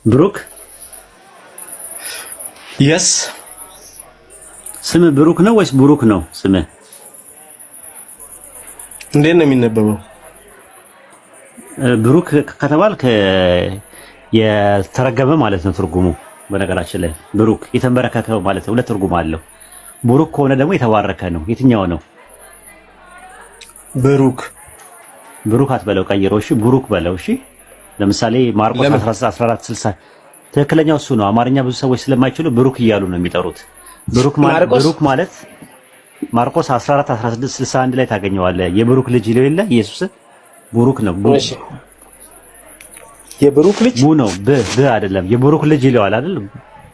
ብሩክ የስ ስምህ ብሩክ ነው ወይስ ብሩክ ነው ስምህ? እንዴት ነው የሚነበበው? ብሩክ ከተባልክ የተረገመ ማለት ነው ትርጉሙ። በነገራችን ላይ ብሩክ የተንበረከከ ማለት ነው። ሁለት ትርጉም አለው። ብሩክ ከሆነ ደግሞ የተባረከ ነው። የትኛው ነው? ብሩክ አትበለው፣ ቀይረው። እሺ ብሩክ በለው። እሺ ለምሳሌ ማርቆስ 14:60 ትክክለኛው እሱ ነው። አማርኛ ብዙ ሰዎች ስለማይችሉ ብሩክ እያሉ ነው የሚጠሩት። ብሩክ ማለት ማርቆስ 14:16-61 ላይ ታገኘዋለህ። የብሩክ ልጅ ይለው የለ ኢየሱስ ብሩክ ነው። የብሩክ ልጅ ቡ ነው አይደለም። የብሩክ ልጅ ይለዋል አይደል?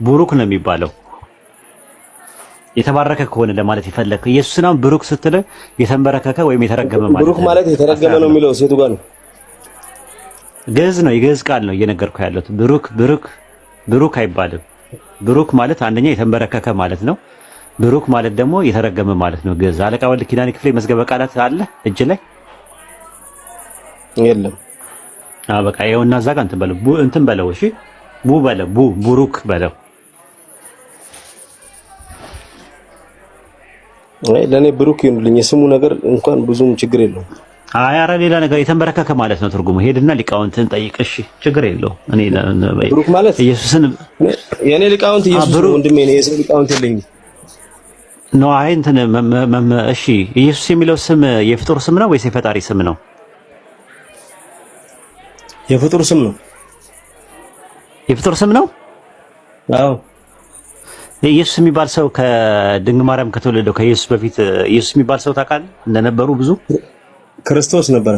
ብሩክ ነው የሚባለው። የተባረከ ከሆነ ለማለት ይፈለግ። ኢየሱስን አሁን ብሩክ ስትል የተንበረከከ ወይም የተረገመ ማለት ነው። ብሩክ ማለት የተረገመ ነው የሚለው ሴቱ ጋር ነው። ግዕዝ ነው፣ የግዕዝ ቃል ነው እየነገርኩ ያለሁት። ብሩክ አይባልም። ብሩክ ማለት አንደኛ የተንበረከከ ማለት ነው። ብሩክ ማለት ደግሞ የተረገመ ማለት ነው። ግዕዝ አለቃ ወልድ ኪዳነ ክፍሌ መዝገበ ቃላት አለ እጅ ላይ የለም። በቃ ይኸውና እዛ ጋር እንትን በለው። እሺ ብሩክ በለው። ለኔ ብሩክ ይሁንልኝ። የስሙ ነገር እንኳን ብዙም ችግር የለውም። ኧረ ሌላ ነገር የተንበረከከ ማለት ነው ትርጉሙ። ሄድና ሊቃውንትን ጠይቅ። እሺ ችግር የለውም። እኔ ብሩክ ማለት ኢየሱስን የኔ ሊቃውንት ኢየሱስ ነው ወንድሜ ነው። የሰው ሊቃውንት የለኝም ነው። አይ እንትን እሺ ኢየሱስ የሚለው ስም የፍጡር ስም ነው ወይስ የፈጣሪ ስም ነው? የፍጡር ስም ነው። የፍጡር ስም ነው? አዎ። ኢየሱስ የሚባል ሰው ከድንግል ማርያም ከተወለደው ከኢየሱስ በፊት ኢየሱስ የሚባል ሰው ታውቃለህ? እንደነበሩ ብዙ ክርስቶስ ነበረ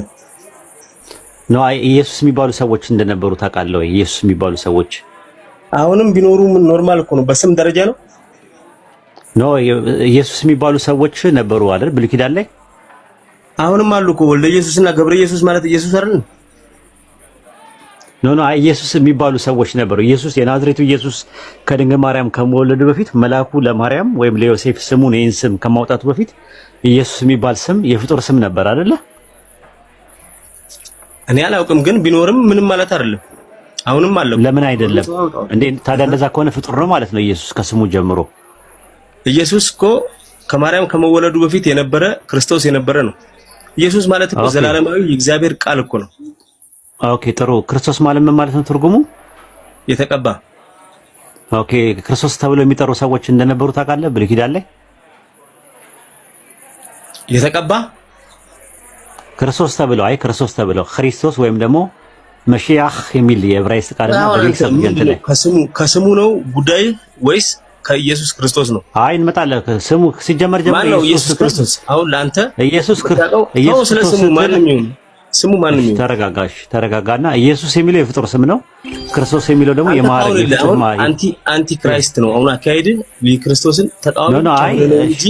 ነው። አይ ኢየሱስ የሚባሉ ሰዎች እንደነበሩ ታውቃለህ ወይ? ኢየሱስ የሚባሉ ሰዎች አሁንም ቢኖሩ ኖርማል እኮ ነው። በስም ደረጃ ነው። ነው ኢየሱስ የሚባሉ ሰዎች ነበሩ አይደል? ብሉይ ኪዳን ላይ አሁንም አሉ እኮ። ወልደ ኢየሱስና ገብረ ኢየሱስ ማለት ኢየሱስ አይደል? ኖ ኢየሱስ የሚባሉ ሰዎች ነበሩ። ኢየሱስ የናዝሬቱ ኢየሱስ ከድንግል ማርያም ከመወለዱ በፊት መልአኩ ለማርያም ወይም ለዮሴፍ ስሙን ይህን ስም ከማውጣቱ በፊት ኢየሱስ የሚባል ስም የፍጡር ስም ነበር አይደለ? እኔ አላውቅም፣ ግን ቢኖርም ምንም ማለት አይደለም። አሁንም አለ። ለምን አይደለም እንዴ? ታዲያ እንደዛ ከሆነ ፍጡር ነው ማለት ነው ኢየሱስ ከስሙ ጀምሮ። ኢየሱስ እኮ ከማርያም ከመወለዱ በፊት የነበረ ክርስቶስ የነበረ ነው። ኢየሱስ ማለት እኮ ዘላለማዊ የእግዚአብሔር ቃል እኮ ነው። ኦኬ ጥሩ። ክርስቶስ ማለት ምን ማለት ነው ትርጉሙ? የተቀባ። ኦኬ ክርስቶስ ተብለው የሚጠሩ ሰዎች እንደነበሩ ታውቃለህ? ብሉይ ኪዳን ላይ የተቀባ ክርስቶስ ተብለው ክርስቶስ ወይም ደግሞ መሺያህ የሚል የዕብራይስጥ ቃልና በግሪክ ሰብጀንት ላይ ከስሙ ነው ጉዳይ ወይስ ከኢየሱስ ክርስቶስ ነው? አይ እንመጣለን። ስሙ ሲጀመር ጀምሮ ኢየሱስ ክርስቶስ። አሁን ለአንተ ኢየሱስ ስለ ስሙ ማንም ይሁን ስሙ ማንም ይሁን ተረጋጋና ኢየሱስ የሚለው የፍጡር ስም ነው። ክርስቶስ የሚለው ደግሞ የማዕረግ የፍጡር አንቲ ክራይስት ነው። አሁን አካሄድ ክርስቶስን ተቃዋሚ ነው እንጂ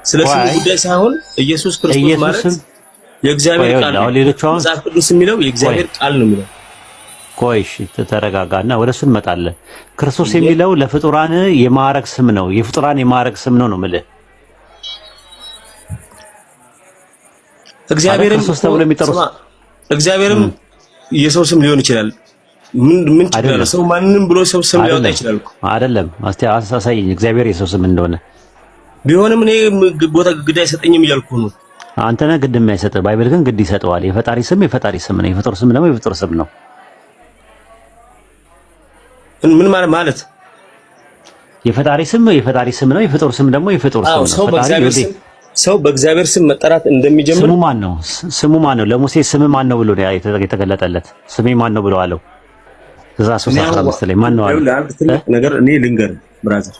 ስለ ስሙ ጉዳይ ሳይሆን ኢየሱስ ክርስቶስ ማለት የእግዚአብሔር ቃል ነው። መጽሐፍ ቅዱስ የሚለው የእግዚአብሔር ቃል ነው የሚለው። ቆይ እሺ ተረጋጋና ወደሱ እንመጣለን። ክርስቶስ የሚለው ለፍጡራን የማዕረግ ስም ነው። የፍጡራን የማዕረግ ስም ነው የምልህ። እግዚአብሔርም የሰው ስም ሊሆን ይችላል። ምን ይችላል? ሰው ማንንም ብሎ ሰው ስም ሊያወጣ ይችላል እኮ አይደለም። አሳየኝ እግዚአብሔር የሰው ስም እንደሆነ። ቢሆንም እኔ ቦታ ግድ አይሰጠኝም እያልኩ ነው። አንተ ነህ ግድ የማይሰጥ። ባይብል ግን ግድ ይሰጠዋል። የፈጣሪ ስም የፈጣሪ ስም ነው። የፍጡር ስም ደግሞ የፍጡር ስም ነው። ምን ማለት? የፈጣሪ ስም የፈጣሪ ስም ነው። የፍጡር ስም ደግሞ የፍጡር ስም ነው። ሰው በእግዚአብሔር ስም መጠራት እንደሚጀምር ስሙ ማን ነው? ለሙሴ ስም ማን ነው ብሎ የተገለጠለት? ስሜ ማን ነው ብሎ አለው። ትእዛዝ 3:15 ላይ ማን ነው አለ? ነገር እኔ ልንገርህ ብራዘር፣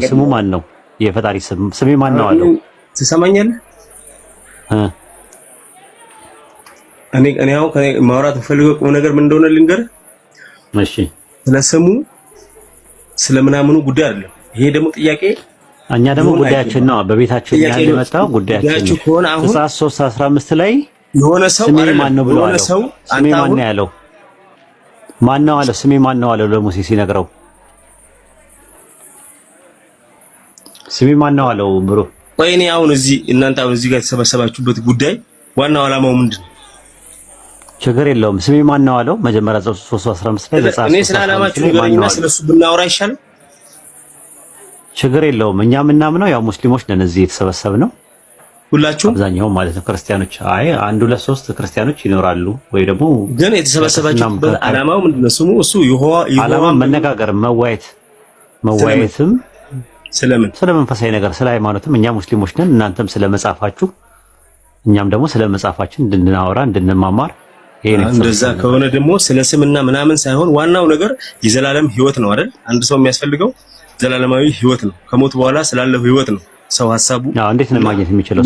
ስሙ ማን ነው? የፈጣሪ ስሜ ማን ነው አለው። ትሰማኛለህ? እኔ አሁን ማውራት ፈልገው ቁም ነገር ምን እንደሆነ ልንገርህ። እሺ ስለ ስሙ ስለ ምናምኑ ጉዳይ አይደለም። ይሄ ደግሞ ጥያቄ እኛ ደግሞ ጉዳያችን ነው። በቤታችን ያለ የመጣው ጉዳያችን ነው። ትእዛዝ 3:15 ላይ የሆነ ሰው ስሜ ማን ነው ብሎ አለው። ስሜ ማን ነው ያለው? ማን ነው አለው? ስሜ ማን ነው አለው ለሙሴ ሲነግረው። ስሜ ማን ነው አለው ብሮ። ቆይ እኔ አሁን እናንተ አሁን እዚህ ጋር የተሰበሰባችሁበት ጉዳይ ዋናው ዓላማው ምንድን ነው? ችግር የለውም። ስሜ ማን ነው አለው መጀመሪያ 3:15 ላይ ዘጻፍ። እኔ ስለ ዓላማችሁ ንገረኝና ስለሱ ብናወራ ይሻል። ችግር የለውም። እኛ የምናምነው ያው ሙስሊሞች ነን እዚህ የተሰበሰብነው ሁላችሁም አብዛኛው ማለት ነው። ክርስቲያኖች አይ 1 2 3 ክርስቲያኖች ይኖራሉ ወይ ደግሞ ግን የተሰበሰባችሁበት ዓላማው ምንድነው? ስሙ እሱ ዓላማ መነጋገር፣ መወያየትም ስለ መንፈሳዊ ነገር ስለ ሃይማኖትም እኛ ሙስሊሞች ነን። እናንተም ስለ መጻፋችሁ እኛም ደግሞ ስለ መጻፋችን እንድናወራ እንድንማማር። እንደዛ ከሆነ ደግሞ ስለ ስምና ምናምን ሳይሆን ዋናው ነገር የዘላለም ህይወት ነው አይደል? አንድ ሰው የሚያስፈልገው ዘላለማዊ ህይወት ነው። ከሞት በኋላ ስላለው ህይወት ነው ሰው ሐሳቡ። እንዴት ነው ማግኘት የሚችለው?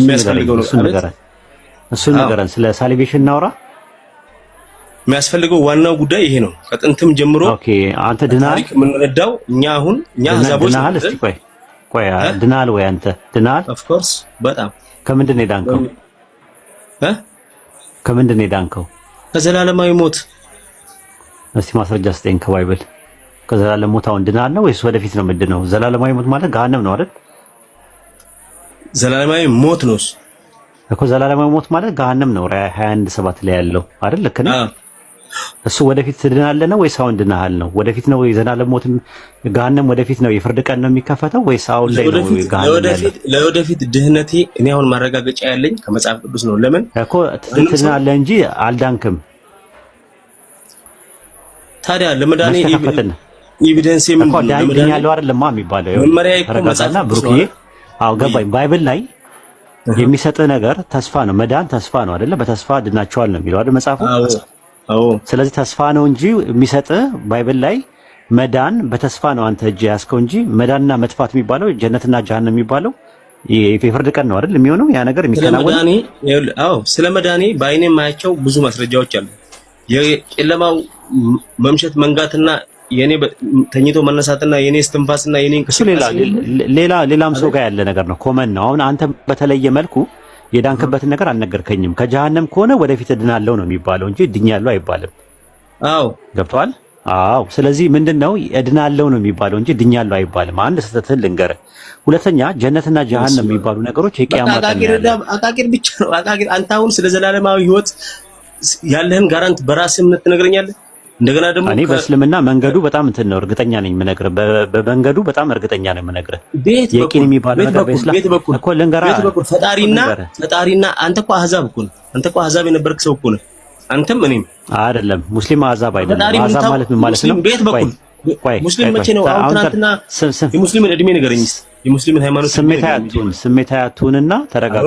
እሱ ነገርን ስለ ሳልቬሽን እናውራ። የሚያስፈልገው ዋናው ጉዳይ ይሄ ነው። ከጥንትም ጀምሮ ኦኬ። አንተ ድናል የምንረዳው እኛ አህዛቦች ድናል። እስቲ ቆይ ድናል ወይ አንተ ድናል? ኦፍ ኮርስ በጣም ከምንድን ነው የዳንከው? ከምንድን ነው የዳንከው? ከዘላለማዊ ሞት። እስቲ ማስረጃ ስጠኝ ከባይብል። ከዘላለም ሞት አሁን ድናል ነው ወይስ ወደፊት ነው ምንድን ነው? ዘላለማዊ ሞት ማለት ገሃነም ነው አይደል? ዘላለማዊ ሞት ነው እኮ። ዘላለማዊ ሞት ማለት ገሃነም ነው። ራዕይ 21:7 ላይ ያለው አይደል? ልክ ነው። እሱ ወደፊት ትድናለህ ነው ወይስ አሁን ድናሃል ነው? ወደፊት ነው የዘላለም ሞት ገሃነም ወደፊት ነው የፍርድ ቀን ነው የሚከፈተው ወይስ አሁን ላይ ነው ገሃነም? ለወደፊት ድህነቴ እኔ አሁን ማረጋገጫ ያለኝ ከመጽሐፍ ቅዱስ ነው። ለምን እኮ ትድናለህ እንጂ አልዳንክም። ታዲያ ለመዳኔ ኤቪደንስ ምንድን ነው? ለመዳኔ ያለው አይደለም የሚባለው መመሪያ እኮ መጽሐፍ ብሩክዬ። አዎ ገባኝ። ባይብል ላይ የሚሰጥህ ነገር ተስፋ ነው። መዳን ተስፋ ነው አይደለ? በተስፋ ድናቸዋል ነው የሚለው አይደል መጽሐፉ? አዎ። ስለዚህ ተስፋ ነው እንጂ የሚሰጥህ ባይብል ላይ መዳን በተስፋ ነው አንተ እጅ ያዝከው እንጂ መዳንና መጥፋት የሚባለው ጀነትና ጀሃነም የሚባለው የፍርድ ቀን ነው አይደል የሚሆነው ያ ነገር የሚከናወነው። ስለ መዳኔ በአይኔ የማያቸው ብዙ ማስረጃዎች አሉ። የጨለማው መምሸት መንጋትና የኔ ተኝቶ መነሳትና የኔ እስትንፋስና የኔ ሌላም ሰው ጋር ያለ ነገር ነው። ኮመን ነው። አሁን አንተ በተለየ መልኩ የዳንክበትን ነገር አልነገርከኝም። ከጀሃነም ከሆነ ወደፊት እድናለሁ ነው የሚባለው እንጂ እድኛለሁ አይባልም። አዎ ገብቷል። አዎ ስለዚህ ምንድነው እድናለሁ ነው የሚባለው እንጂ እድኛለሁ አይባልም። አንድ ስህተትህን ልንገርህ። ሁለተኛ ጀነትና ጀሃነም የሚባሉ ነገሮች የቂያማ አቃቂር ብቻ ነው። አቃቂር አንተ አሁን ስለ ዘላለማዊ ህይወት ያለህን ጋራንት በራስህ እምነት ትነግረኛለህ። እንደገና ደግሞ እኔ በእስልምና መንገዱ በጣም እንትን ነው እርግጠኛ ነኝ የምነግርህ። በመንገዱ በጣም እርግጠኛ ነኝ የምነግርህ። የቂን የሚባለው ነገር በእስላም እኮ ልንገርህ። ፈጣሪና አንተ እኮ አህዛብ እኮ ነህ። አንተ እኮ አህዛብ የነበርክ ሰው እኮ ነህ። አንተም እኔም አይደለም። ሙስሊም አህዛብ አይደለም። አህዛብ ማለት ምን ማለት ነው? ቤት በኩል ሙስሊም መቼ ነው? አሁን ትናንትና የሙስሊምን እድሜ ንገረኝ። የሙስሊምን ሃይማኖት ስሜታዊ አትሁንና ተረጋጋ።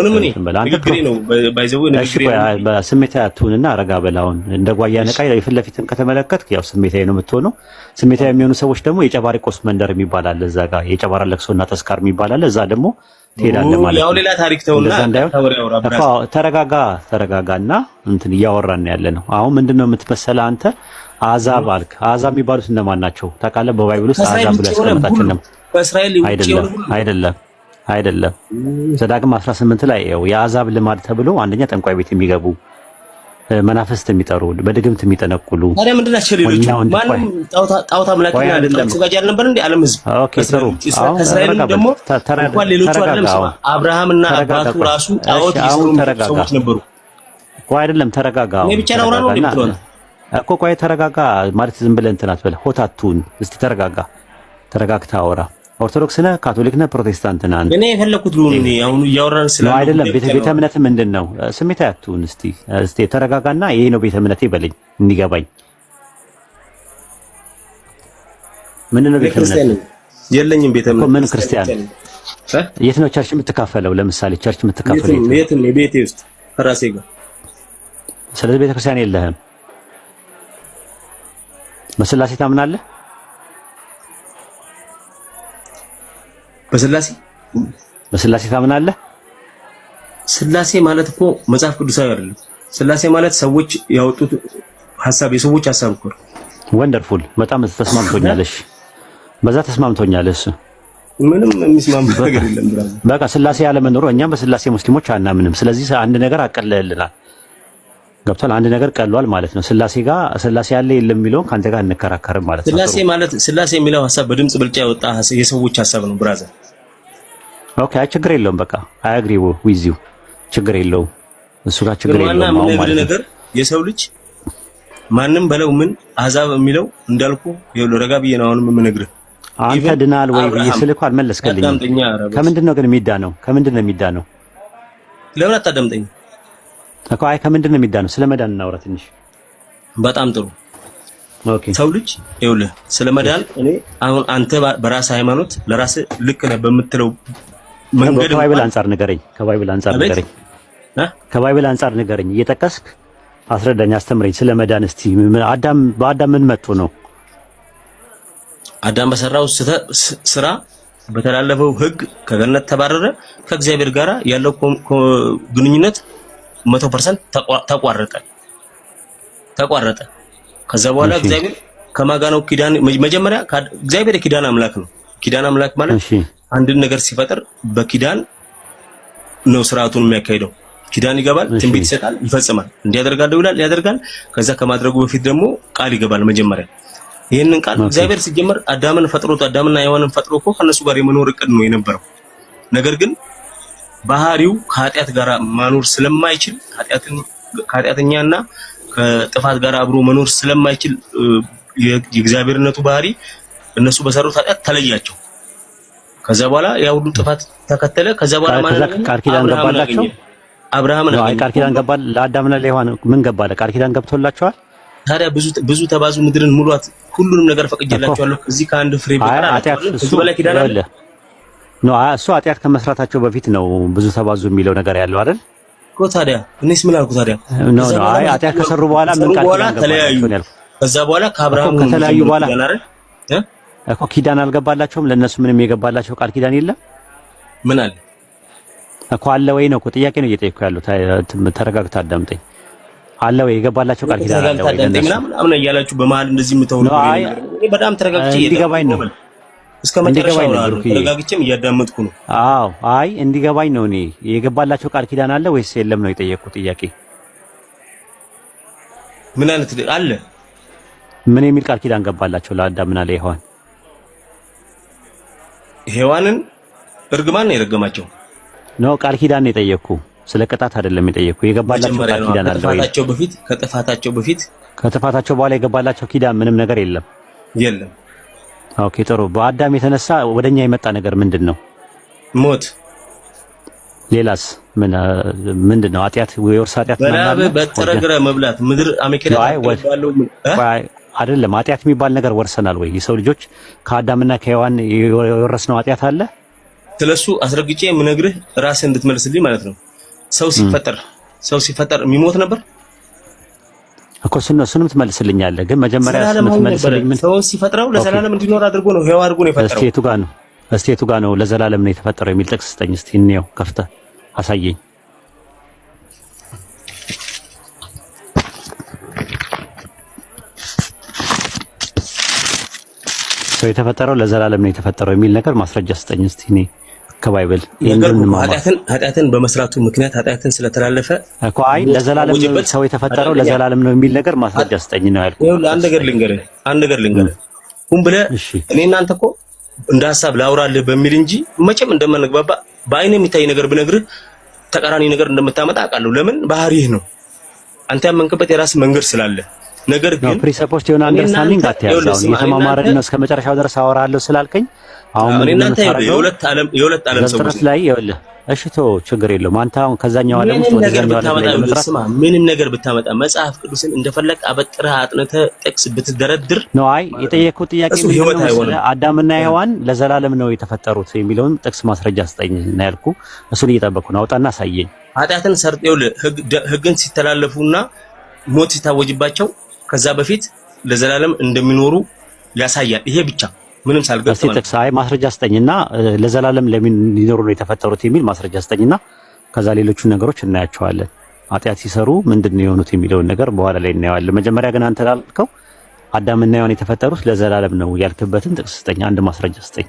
ስሜታዊ አትሁንና ረጋ በል። አሁን እንደ ጓያ ነቃ የፊት ለፊትን ከተመለከትክ ያው ስሜታዊ ነው የምትሆነው። ስሜታዊ የሚሆኑ ሰዎች ደግሞ የጨባሪቆስ መንደር የሚባል አለ። እዛ ጋር የጨባራ ለቅሶና ተስካር የሚባል አለ። እዛ ደግሞ ትሄዳለህ ማለት ነው። ያው ሌላ ታሪክ ተውና ተረጋጋና እንትን እያወራን ያለ ነው። አሁን ምንድነው የምትመሰለህ አንተ? አሕዛብ አልክ። አሕዛብ የሚባሉት እነማን ናቸው ታውቃለህ? በባይብል ውስጥ አሕዛብ ብሎ ያስቀምጣቸው ነው። አይደለም። ዘዳግም 18 ላይ ያው የአሕዛብ ልማድ ተብሎ አንደኛ ጠንቋይ ቤት የሚገቡ መናፍስት የሚጠሩ በድግምት የሚጠነቁሉ ታዲያ ምንድን ናቸው ሌሎቹ? ማንም ጣዖት አምላኪ አይደለም። ሰጋጅ አልነበር እንዴ ዓለም ህዝብ? ከእስራኤልም ደግሞ እንኳን ሌሎቹ አይደለም አብርሃምና አባቱ ራሱ ጣዖት ይሰሩ ሰዎች ነበሩ እኮ። አይደለም ተረጋጋ። እኔ ብቻ ነው እኮ ቆይ ተረጋጋ ማለት ዝም ብለህ እንትን አትበል። ሆታቱን እስቲ ተረጋግተህ አውራ። ኦርቶዶክስ ነህ? ካቶሊክ ነህ? ፕሮቴስታንት ነህ? እኔ የፈለኩት ነው። አሁን እያወራን ስለ አይደለም። ቤተ እምነት ምንድን ነው? ስሜታዊ አትሁን። እስቲ ተረጋጋና ይሄ ነው ቤተ እምነቴ በለኝ እንዲገባኝ። ምንድን ነው ቤተ እምነት? የለኝም ቤተ እምነት። ምን ክርስቲያን? የት ነው ቸርች የምትካፈለው? ለምሳሌ ቸርች የምትካፈለው የት ነው? ቤቴ ውስጥ ራሴ ጋር። ስለዚህ ቤተ ክርስቲያን የለህም። በስላሴ ታምናለህ? በስላሴ ታምናለህ? ስላሴ ማለት እኮ መጽሐፍ ቅዱሳዊ አይደለም። ስላሴ ማለት ሰዎች ያወጡት ሐሳብ፣ የሰዎች ሐሳብ እኮ ነው። ወንደርፉል። በጣም ተስማምቶኛለሽ። በዛ ተስማምቶኛለሽ። ምንም የሚስማማ ነገር የለም ብራዘር። በቃ ስላሴ ያለመኖሩ እኛም በስላሴ ሙስሊሞች አናምንም። ስለዚህ አንድ ነገር አቀለልልናል። ገብቷል። አንድ ነገር ቀሏል ማለት ነው። ስላሴ ያለ የለም የሚለውን ካንተ ጋር እንከራከርም ማለት ነው። ስላሴ የሚለው ሐሳብ በድምጽ ብልጫ የወጣ የሰዎች ሐሳብ ነው ብራዘር። ኦኬ፣ ችግር የለውም። በቃ አይ አግሪ ዊዝ ዩ ችግር የለውም። እሱ ጋር ችግር የለውም። ነገር የሰው ልጅ ማንም በለው ምን አሕዛብ የሚለው እንዳልኩ ይኸውልህ ረጋ ብዬ ነው አሁንም የምነግርህ። አንተ ድናል ወይ ብዬ ስልህ አልመለስክልኝም። ከምንድን ነው ግን የሚዳነው? ከምንድን ነው የሚዳነው? ለምን አታዳምጠኝ እኮ? አይ ከምንድን ነው የሚዳነው? ስለ መዳን እናውራ ትንሽ። በጣም ጥሩ። ኦኬ ሰው ልጅ ይኸውልህ ስለ መዳን እኔ አሁን አንተ በራስህ ሃይማኖት ለራስህ ልክ ነህ በምትለው መንገድ ከባይብል አንፃር ንገረኝ። ከባይብል አንፃር ንገረኝ። ከባይብል አንፃር ንገረኝ። እየጠቀስክ አስረዳኝ፣ አስተምረኝ ስለ መዳን እስቲ። በአዳም ምን መጥቶ ነው? አዳም በሰራው ስራ በተላለፈው ሕግ ከገነት ተባረረ። ከእግዚአብሔር ጋር ያለው ግንኙነት 100% ተቋረጠ። ከዛ በኋላ እግዚአብሔር ከማን ጋር ነው ኪዳን? መጀመሪያ እግዚአብሔር የኪዳን አምላክ ነው። ኪዳን አምላክ ማለት አንድን ነገር ሲፈጥር በኪዳን ነው ስርዓቱን የሚያካሂደው። ኪዳን ይገባል፣ ትንቢት ይሰጣል፣ ይፈጽማል። እንዲያደርጋለሁ ይላል፣ ያደርጋል። ከዛ ከማድረጉ በፊት ደግሞ ቃል ይገባል። መጀመሪያ ይሄንን ቃል እግዚአብሔር ሲጀመር አዳምና ሔዋንን ፈጥሮ እኮ ከነሱ ጋር የመኖር እቅድ ነው የነበረው። ነገር ግን ባህሪው ከኃጢአት ጋር ማኖር ስለማይችል ከኃጢአተኛና ከጥፋት ጋር አብሮ መኖር ስለማይችል የእግዚአብሔርነቱ ባህሪ እነሱ በሰሩት ኃጢአት ተለያቸው። ከዛ በኋላ ያ ሁሉ ጥፋት ተከተለ። ከዛ በኋላ ማለት ቃል ኪዳን ገባላቸው። አብርሃም ነው ቃል ኪዳን ገባል ለአዳምና ለሔዋን። ምን ገባለ? ቃል ኪዳን ገብቶላቸዋል። ታዲያ ብዙ ተባዙ፣ ምድርን ሙሏት፣ ሁሉንም ነገር ፈቅጄላቸዋለሁ ከዚህ ከአንድ ፍሬ በቀር እሱ በላይ ኪዳን አለ ነው። እሱ ኃጢአት ከመስራታቸው በፊት ነው ብዙ ተባዙ የሚለው ነገር ያለው አይደል እኮ። ታዲያ እኔስ ምን አልኩ ታዲያ? አይ ኃጢአት ከሰሩ በኋላ ምን ቃል ኪዳን ተለያዩ። ከዛ በኋላ ከአብርሃም ከተለያዩ በኋላ እኮ ኪዳን አልገባላቸውም። ለነሱ ምንም የገባላቸው ቃል ኪዳን የለም። ምን አለ እኮ? አለ ወይ ነው እኮ ጥያቄ ነው እየጠየኩ ያለው። ተረጋግተህ አዳምጠኝ። አለ ወይ የገባላቸው ቃል ኪዳን አለ ወይ? ምናምን እያላችሁ በመሀል እንደዚህ የምትሆኑ እኔ በጣም ተረጋግቼ እንዲገባኝ ነው እስከ መጨረሻው ተረጋግቼም እያዳመጥኩ ነው። አዎ አይ እንዲገባኝ ነው። እኔ የገባላቸው ቃል ኪዳን አለ ወይስ የለም ነው የጠየቅኩት ጥያቄ። ምን አይነት አለ? ምን የሚል ቃል ኪዳን ገባላቸው ለአዳምና ለሔዋን? ሔዋንን እርግማን ነው የረገማቸው ነው። ቃል ኪዳን ነው የጠየቅኩ፣ ስለ ቅጣት አይደለም የጠየቅኩ። የገባላቸው ቃል ኪዳን አለ ወይ? ከጥፋታቸው በኋላ የገባላቸው ኪዳን ምንም ነገር የለም። ኦኬ ጥሩ። በአዳም የተነሳ ወደኛ የመጣ ነገር ምንድን ነው? ሞት። ሌላስ ምንድን ነው? ኃጢአት፣ የውርስ ኃጢአት በተረገረ መብላት ምድር አሜከላ ባለው አይደለም። ኃጢአት የሚባል ነገር ወርሰናል ወይ? የሰው ልጆች ከአዳምና ከሔዋን የወረስነው ኃጢአት አለ? ስለሱ አስረግጬ የምነግርህ ራስህ እንድትመልስልኝ ማለት ነው። ሰው ሲፈጠር የሚሞት ነበር እኮ። እሱንም ትመልስልኛለህ፣ ግን መጀመሪያ ትመልስልኝ። ምን ሰው ሲፈጥረው ለዘላለም እንዲኖር አድርጎ ነው፣ ሕያው አድርጎ ነው የፈጠረው። እስቲ የቱ ጋር ነው ለዘላለም ነው የተፈጠረው የሚል ጥቅስ ስጠኝ እስቲ እንየው። ከፍተህ አሳየኝ። ሰው የተፈጠረው ለዘላለም ነው የተፈጠረው የሚል ነገር ማስረጃ ስጠኝ እስቲ እኔ ከባይብል። ኃጢአትን በመስራቱ ምክንያት ኃጢአትን ስለተላለፈ እኮ አይ ለዘላለም ሰው የተፈጠረው ለዘላለም ነው የሚል ነገር ማስረጃ ስጠኝ ነው ያልኩት። ይኸውልህ አንድ ነገር ልንገርህ ሁን ብለህ እኔ እናንተ እኮ እንደ ሐሳብ ላውራልህ በሚል እንጂ መቼም እንደማንግባባ በአይኔ የሚታይ ነገር ብነግርህ ተቃራኒ ነገር እንደምታመጣ አውቃለሁ። ለምን? ባህሪህ ነው። አንተ ያመንክበት የራስህ መንገድ ስላለ። ነገር ግን ፕሪሰፖስት የሆነ አንደርስታንዲንግ አትያዛው። የተማማረን ነው እስከ መጨረሻው ድረስ አወራለሁ ስላልከኝ አሁን ምን እናንተ የሁለት ዓለም ሰዎች ላይ ይኸውልህ፣ እሺ ተው ችግር የለውም። አንተ አሁን ከዛኛው ዓለም ውስጥ ወደዛኛው ዓለም ላይ ምንም ነገር ብታመጣ መጽሐፍ ቅዱስን እንደፈለክ አበጥረህ አጥንተህ ጥቅስ ብትደረድር ነው። አይ የጠየቅኩት ጥያቄ ምንድን ነው? አዳምና ሔዋን ለዘላለም ነው የተፈጠሩት የሚለውን ጥቅስ ማስረጃ ስጠኝ ነው ያልኩ። እሱን እየጠበቅኩ ነው። አውጣና አሳየኝ። ኃጢአትን ሰርተው ሕግን ሲተላለፉና ሞት ሲታወጅባቸው ከዛ በፊት ለዘላለም እንደሚኖሩ ያሳያል። ይሄ ብቻ ምንም ሳልገልጽ ማለት ነው። አይ ማስረጃ ስጠኝና ለዘላለም ለምን ሊኖሩ ነው የተፈጠሩት የሚል ማስረጃ ስጠኝና ከዛ ሌሎቹን ነገሮች እናያቸዋለን። ኃጢአት ሲሰሩ ምንድነው የሆኑት የሚለውን ነገር በኋላ ላይ እናየዋለን። መጀመሪያ ግን አንተ ላልከው አዳምና ሔዋን የተፈጠሩት ለዘላለም ነው ያልክበትን ጥቅስ ስጠኝ፣ አንድ ማስረጃ ስጠኝ።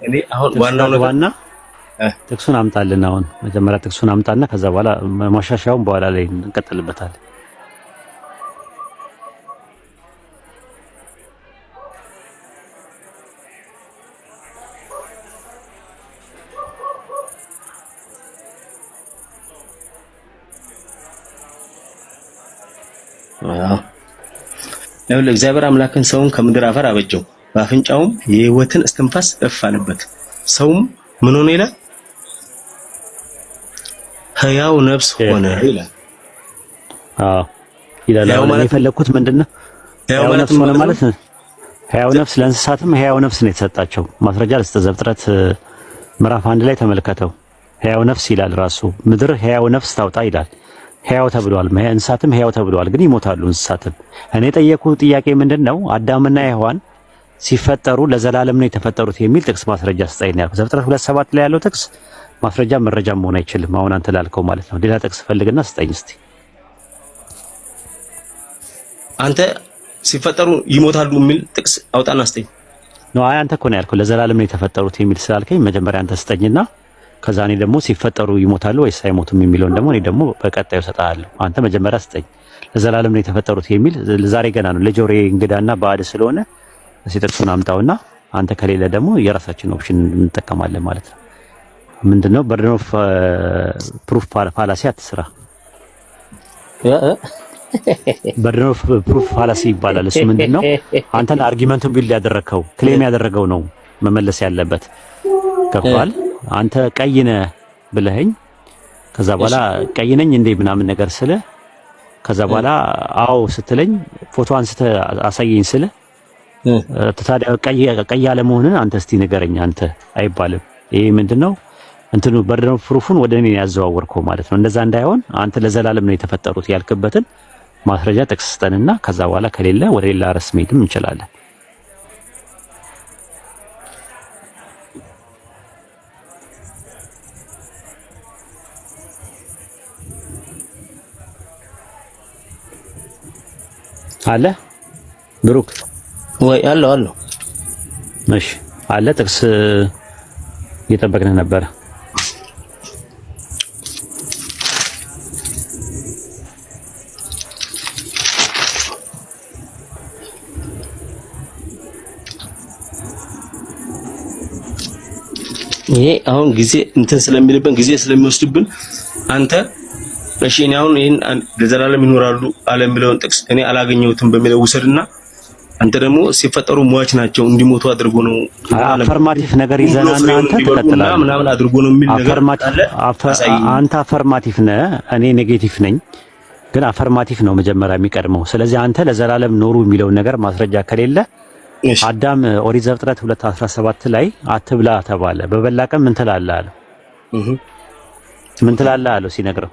እኔ አሁን ዋናው ነገር ጥቅሱን አምጣልን። አሁን መጀመሪያ ጥቅሱን አምጣና ከዛ በኋላ ማሻሻያውን በኋላ ላይ እንቀጥልበታለን። ያው ለእግዚአብሔር አምላክን ሰውን ከምድር አፈር አበጀው በአፍንጫውም የሕይወትን እስትንፋስ እፍ አለበት ሰውም ምን ሆነ ይላል ሕያው ነፍስ ሆነ ይላል። ይላል ማለት የፈለኩት ምንድነው ሕያው ነፍስ ሆነ ማለት ሕያው ነፍስ ለእንስሳትም ሕያው ነፍስ ነው የተሰጣቸው። ማስረጃ ለዘፍጥረት ምዕራፍ 1 ላይ ተመልከተው። ሕያው ነፍስ ይላል ራሱ ምድር ሕያው ነፍስ ታውጣ ይላል። ሕያው ተብሏል። እንስሳትም ሕያው ተብሏል፣ ግን ይሞታሉ እንስሳትም። እኔ የጠየኩት ጥያቄ ምንድነው አዳምና ሔዋን ሲፈጠሩ ለዘላለም ነው የተፈጠሩት የሚል ጥቅስ ማስረጃ ስጠኝ ነው ያልኩት። ዘፍጥረት 2:7 ላይ ያለው ጥቅስ ማስረጃ መረጃ መሆን አይችልም። አሁን አንተ ላልከው ማለት ነው። ሌላ ጥቅስ ፈልግና ስጠኝ እስቲ። አንተ ሲፈጠሩ ይሞታሉ የሚል ጥቅስ አውጣና ስጠኝ ነው። አይ አንተ እኮ ነው ያልከው ለዘላለም ነው የተፈጠሩት የሚል ስላልከኝ መጀመሪያ አንተ ስጠኝና ከዛ እኔ ደግሞ ሲፈጠሩ ይሞታሉ ወይስ አይሞቱም የሚለውን ደግሞ እኔ ደግሞ በቀጣዩ እሰጥሃለሁ። አንተ መጀመሪያ ስጠኝ። ለዘላለም ነው የተፈጠሩት የሚል ዛሬ ገና ነው ለጆሮዬ እንግዳና ባዕድ ስለሆነ እስኪ ጥቅሱን አምጣውና አንተ ከሌለ ደግሞ የራሳችን ኦፕሽን እንጠቀማለን ማለት ነው። ምንድነው በርደን ኦፍ ፕሩፍ ፋላሲ አትስራ። በርደን ኦፍ ፕሩፍ ፋላሲ ይባላል። እሱ ምንድነው አንተን አርጊመንቱን ቢልድ ያደረከው ክሌም ያደረገው ነው መመለስ ያለበት። ገብቶሃል? አንተ ቀይ ነህ ብለኸኝ ከዛ በኋላ ቀይ ነኝ እንዴ ምናምን ነገር ስለ ከዛ በኋላ አዎ ስትለኝ ፎቶ አንስተ አሳየኝ ስለ ታዲያ ቀይ ያለ መሆንን አንተ እስቲ ንገረኝ አንተ አይባልም። ይሄ ምንድነው እንትኑ በርደን ኦፍ ፕሩፉን ወደ እኔ ያዘዋወርከው ማለት ነው። እንደዛ እንዳይሆን አንተ ለዘላለም ነው የተፈጠሩት ያልክበትን ማስረጃ ጥቅስ ስጠንና ከዛ በኋላ ከሌለ ወደ ሌላ ርዕስ መሄድም እንችላለን። አለ ብሩክ ወይ አለ እሺ አለ ጥቅስ እየጠበቅን ነበር። ይሄ አሁን ጊዜ እንትን ስለሚልብን ጊዜ ስለሚወስድብን አንተ እሺ እኔ አሁን ይሄን ለዘላለም ይኖራሉ አለ የሚለውን ጥቅስ እኔ አላገኘሁትም በሚለው ውሰድና አንተ ደግሞ ሲፈጠሩ ሟች ናቸው እንዲሞቱ አድርጎ ነው አፈርማቲቭ ነገር ይዘናና አንተ ተከተላል ምናምን አድርጎ ነው የሚል ነገር አንተ አፈርማቲቭ ነህ፣ እኔ ኔጌቲቭ ነኝ። ግን አፈርማቲቭ ነው መጀመሪያ የሚቀድመው። ስለዚህ አንተ ለዘላለም ኖሩ የሚለውን ነገር ማስረጃ ከሌለ አዳም ኦሪት ዘፍጥረት 2:17 ላይ አትብላ ተባለ። በበላ ቀን ምን ትላለህ አለው። ምን ትላለህ አለው ሲነግረው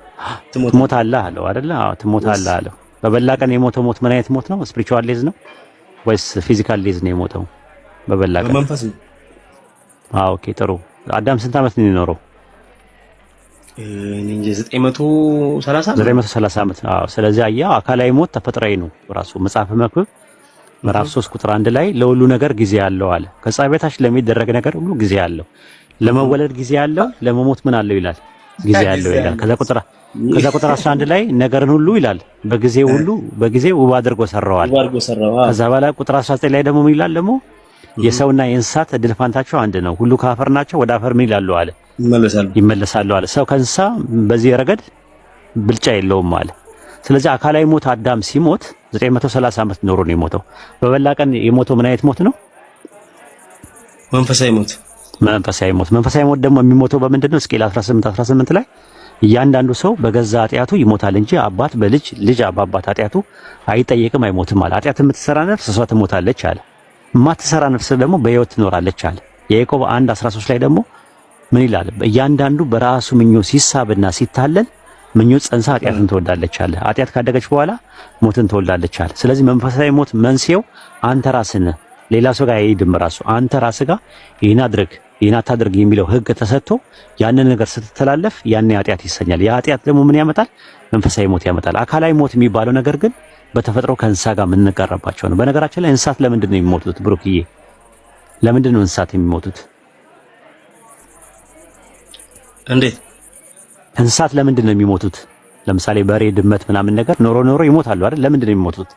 ትሞታለህ አለው አይደለ? አዎ ትሞታለህ አለው። በበላ ቀን የሞተው ሞት ምን አይነት ሞት ነው? ስፒሪቹዋል ዴዝ ነው ወይስ ፊዚካል ዴዝ ነው የሞተው? በበላ ቀን መንፈስ ነው። አዎ ኦኬ ጥሩ። አዳም ስንት ዓመት ነው የኖረው? እኔ 930 ዓመት። አዎ ስለዚህ አያ አካላዊ ሞት ተፈጥሯዊ ነው ራሱ። መጽሐፈ መክብብ ምዕራፍ 3 ቁጥር 1 ላይ ለሁሉ ነገር ጊዜ አለው አለ። ከፀሐይ በታች ለሚደረግ ነገር ሁሉ ጊዜ አለው። ለመወለድ ጊዜ አለው፣ ለመሞት ምን አለው ይላል? ጊዜ አለው ይላል። ከዛ ቁጥር 11 ላይ ነገርን ሁሉ ይላል በጊዜው ውብ አድርጎ ሰራዋል። ከዛ በኋላ ቁጥር 19 ላይ ደግሞ ምን ይላል? ደግሞ የሰውና የእንስሳት እድል ፋንታቸው አንድ ነው፣ ሁሉ ከአፈር ናቸው፣ ወደ አፈር ምን ይላሉ አለ? ይመለሳሉ አለ። ሰው ከእንስሳ በዚህ ረገድ ብልጫ የለውም አለ። ስለዚህ አካላዊ ሞት አዳም ሲሞት 930 ዓመት ኖሮ ነው የሞተው። በበላ ቀን የሞተው ምን አይነት ሞት ነው? መንፈሳዊ ሞት። መንፈሳዊ ሞት ደግሞ የሚሞተው በምንድን ነው? ሕዝቅኤል 18 ላይ እያንዳንዱ ሰው በገዛ ኃጢአቱ ይሞታል እንጂ አባት በልጅ ልጅ በአባት ኃጢአቱ አይጠየቅም አይሞትም አለ። ኃጢአት የምትሰራ ነፍስ እሷ ትሞታለች አለ። የማትሰራ ነፍስ ደግሞ በሕይወት ትኖራለች አለ። የያዕቆብ 1:13 ላይ ደግሞ ምን ይላል? እያንዳንዱ በራሱ ምኞት ሲሳብና ሲታለል ምኞት ጸንሳ ኃጢአትን ትወልዳለች አለ። ኃጢአት ካደገች በኋላ ሞትን ትወልዳለች አለ። ስለዚህ መንፈሳዊ ሞት መንስኤው አንተ ራስህ ነህ። ሌላ ሰው ጋር አይሄድም። ራሱ አንተ ራስህ ጋር ይህን አድርግ ይህን አታድርግ የሚለው ሕግ ተሰጥቶ ያንን ነገር ስትተላለፍ ያን ኃጢአት ይሰኛል። ያ ኃጢአት ደግሞ ምን ያመጣል? መንፈሳዊ ሞት ያመጣል። አካላዊ ሞት የሚባለው ነገር ግን በተፈጥሮ ከእንስሳ ጋር የምንጋራባቸው ነው። በነገራችን ላይ እንስሳት ለምንድን ነው የሚሞቱት? ብሩክዬ ለምንድን ነው እንስሳት የሚሞቱት? እንዴት እንስሳት ለምንድን ነው የሚሞቱት? ለምሳሌ በሬ፣ ድመት ምናምን ነገር ኖሮ ይሞታሉ አይደል? ለምንድን ነው የሚሞቱት?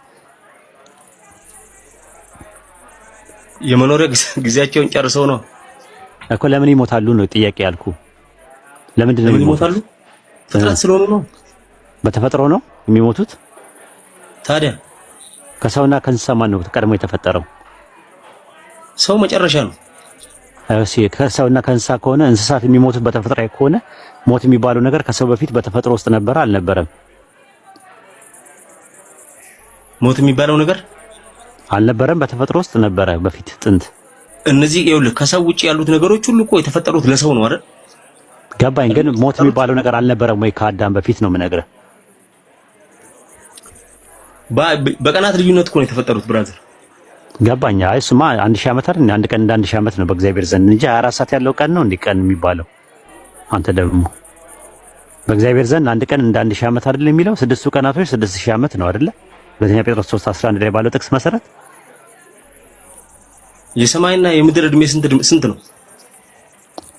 የመኖሪያ ጊዜያቸውን ጨርሰው ነው እኮ። ለምን ይሞታሉ ነው ጥያቄ ያልኩ። ለምንድን ነው የሚሞታሉ? ፍጥረት ስለሆኑ ነው። በተፈጥሮ ነው የሚሞቱት። ታዲያ ከሰውና ከእንስሳ ማን ነው ቀድሞ የተፈጠረው? ሰው መጨረሻ ነው። እሺ ከሰውና ከእንስሳ ከሆነ እንስሳት የሚሞቱት በተፈጥሯዊ ከሆነ ሞት የሚባለው ነገር ከሰው በፊት በተፈጥሮ ውስጥ ነበር አልነበረም? ሞት የሚባለው ነገር አልነበረም፣ በተፈጥሮ ውስጥ ነበረ በፊት ጥንት። እነዚህ ይኸውልህ ከሰው ውጪ ያሉት ነገሮች ሁሉ እኮ የተፈጠሩት ለሰው ነው አይደል? ገባኝ። ግን ሞት የሚባለው ነገር አልነበረም ወይ ከአዳም በፊት ነው የምነግርህ። በቀናት ልዩነት እኮ ነው የተፈጠሩት ብራዘር። ገባኝ። አይ እሱማ 1000 ዓመት አይደል? አንድ ቀን እንደ 1000 ዓመት ነው በእግዚአብሔር ዘንድ እንጂ 24 ሰዓት ያለው ቀን ነው እንዴ ቀን የሚባለው? አንተ ደግሞ በእግዚአብሔር ዘንድ አንድ ቀን እንደ 1000 ዓመት አይደል የሚለው? ስድስቱ ቀናቶች 6000 ዓመት ነው አይደለ? ሁለተኛ ጴጥሮስ 3:11 ላይ ባለው ጥቅስ መሰረት የሰማይና የምድር እድሜ ስንት ነው?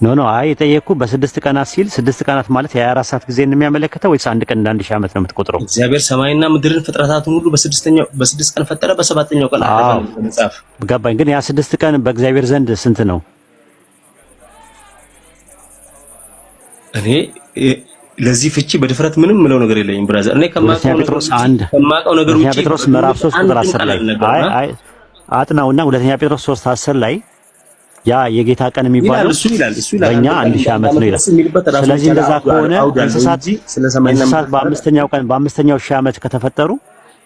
ኖ አይ የጠየቅኩ በስድስት ቀናት ሲል ስድስት ቀናት ማለት የ24 ሰዓት ጊዜ እንደሚያመለክተው ወይስ አንድ ቀን እንደ 1000 ዓመት ነው የምትቆጥረው? እግዚአብሔር ሰማይና ምድርን ፍጥረታቱን ሁሉ በስድስት ቀን ፈጠረ፣ በሰባተኛው ቀን አረፈ መጽሐፍ። ገባኝ። ግን ያ ስድስት ቀን በእግዚአብሔር ዘንድ ስንት ነው? እኔ ለዚህ ፍቺ በድፍረት ምንም ምለው ነገር የለኝም ብራዘር። እኔ ከማውቀው ነገር ውጪ ጴጥሮስ ምዕራፍ 3 ቁጥር 10 ላይ አይ አጥናውና ሁለተኛ ጴጥሮስ 3:10 ላይ ያ የጌታ ቀን የሚባለው በእኛ 1000 ዓመት ነው ይላል። ስለዚህ እንደዛ ከሆነ እንስሳት በአምስተኛው ሺህ ዓመት ከተፈጠሩ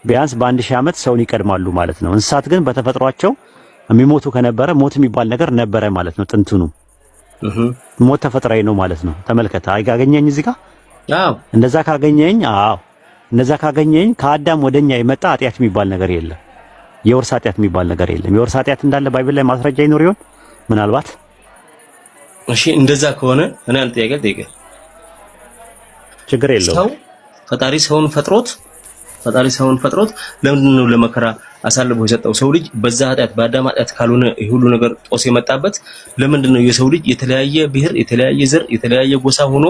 ቢያንስ በ1000 ዓመት ሰውን ይቀድማሉ ማለት ነው። እንስሳት ግን በተፈጥሯቸው የሚሞቱ ከነበረ ሞት የሚባል ነገር ነበረ ማለት ነው። ጥንቱኑ ሞት ተፈጥሯዊ ነው ማለት ነው። ተመልከተ አገኘኝ እዚህ ጋር እንደዛ ካገኘኝ ከአዳም ወደኛ የመጣ ኃጢአት የሚባል ነገር የለም። የውርስ ኃጢአት የሚባል ነገር የለም። የውርስ ኃጢአት እንዳለ ባይብል ላይ ማስረጃ ይኖር ይሆን ምናልባት? እሺ እንደዛ ከሆነ እኔ አንተ ጠይቀ ችግር የለውም። ሰው ፈጣሪ ሰውን ፈጥሮት ለምንድን ነው ለመከራ አሳልፎ የሰጠው? ሰው ልጅ በዛ ኃጢአት በአዳም ኃጢአት ካልሆነ ይሄ ሁሉ ነገር ጦስ የመጣበት ለምንድን ነው? የሰው ልጅ የተለያየ ብሔር፣ የተለያየ ዘር፣ የተለያየ ጎሳ ሆኖ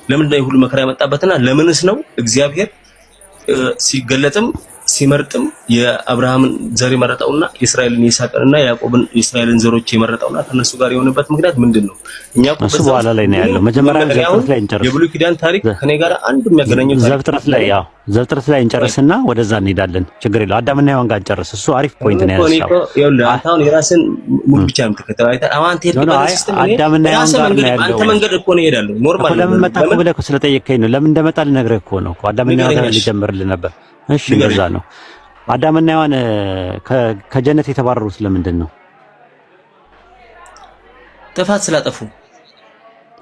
ለምንድን ነው ይሄ ሁሉ መከራ የመጣበትና ለምንስ ነው እግዚአብሔር ሲገለጥም ሲመርጥም የአብርሃምን ዘር የመረጠውና የእስራኤልን ይስሐቅንና ያዕቆብን የእስራኤልን ዘሮች የመረጠውና ከነሱ ጋር የሆነበት ምክንያት ምንድነው? እኛ እሱ በኋላ ላይ ነው ያለው። መጀመሪያ ዘፍጥረት ላይ እንጨርስ። የብሉይ ኪዳን ታሪክ ከኔ ጋር አንድ የሚያገናኘው ዘፍጥረት ላይ እንጨርስና ወደዛ እንሄዳለን። ችግር የለው። አዳምና ሔዋን ጋር እንጨርስ። እሱ አሪፍ ፖይንት ነው ያነሳው። አሁን የራስን ሙድ ብቻ ነው የምትከተለው። አሁን አዳምና ሔዋን ጋር ነው ያለው። አንተ መንገድ እኮ ነው እሄዳለሁ። ኖርማል ነው። ለምን መጣሁ ብለህ እኮ ስለጠየቀኝ ነው። ለምን እንደመጣ ልነግርህ እኮ ነው። አዳምና ሔዋን ጋር ልጀምርልህ ነበር። እሺ እንደዛ ነው። አዳምና ሔዋን ከጀነት የተባረሩት ለምንድን ነው? ጥፋት ስላጠፉ።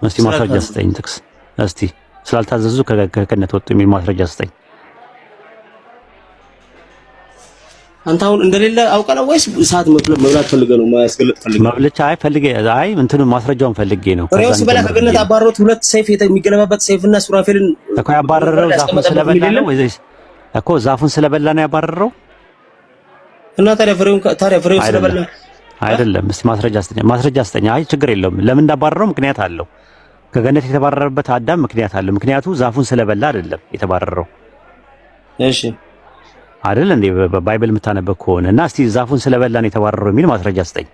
እስቲ ማስረጃ ስጠኝ ጥቅስ። እስቲ ስላልታዘዙ ከገነት ወጡ የሚል ማስረጃ ስጠኝ። አንተ አሁን እንደሌለ አውቀህ ነው ወይስ ሰዓት መብላት ፈልገህ ነው? ማያስገልጥ ፈልገህ ነው? መብልቻ አይ እንትኑ ማስረጃውን ፈልጌ ነው። ፍሬው ሲበላ ከገነት አባረሩት። ሁለት ሰይፍ የሚገለባበት ሰይፍና ሱራፌልን እኮ ያባረረው ዛፉን ስለበላ ነው ወይስ እኮ ዛፉን ስለበላ ነው ያባረረው? እና ታዲያ ፍሬውን ስለበላ አይደለም። እስቲ ማስረጃ ስጠኝ። አይ ችግር የለውም። ለምን እንዳባረረው ምክንያት አለው። ከገነት የተባረረበት አዳም ምክንያት አለው። ምክንያቱ ዛፉን ስለበላ አይደለም የተባረረው። እሺ አይደል እንዴ? ባይብል የምታነበብ ከሆነ እና እስቲ ዛፉን ስለበላ ነው የተባረረው የሚል ማስረጃ ስጠኝ።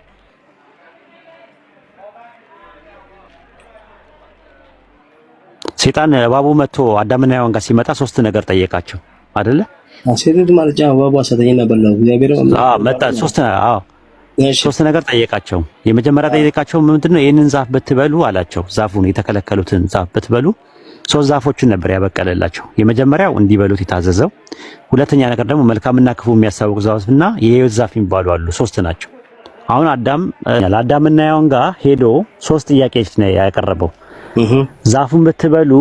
ሰይጣን እባቡ መጥቶ አዳምና ሔዋን ጋር ሲመጣ ሶስት ነገር ጠየቃቸው አይደለ? ሴት ማለት እባቡ አሳተኝና በላው እግዚአብሔር መጣ። ሶስት ነገር ጠየቃቸው። የመጀመሪያ ጠየቃቸው ምንድነው? ይህንን ዛፍ ብትበሉ አላቸው። ዛፉን የተከለከሉትን ዛፍ ብትበሉ ሶስት ዛፎችን ነበር ያበቀለላቸው። የመጀመሪያው እንዲበሉት የታዘዘው፣ ሁለተኛ ነገር ደግሞ መልካምና ክፉ የሚያሳውቅ ዛፍና የሕይወት ዛፍ የሚባሉ አሉ። ሶስት ናቸው። አሁን ለአዳምና ሔዋን ጋር ሄዶ ሶስት ጥያቄዎች ነው ያቀረበው። ዛፉን ብትበሉ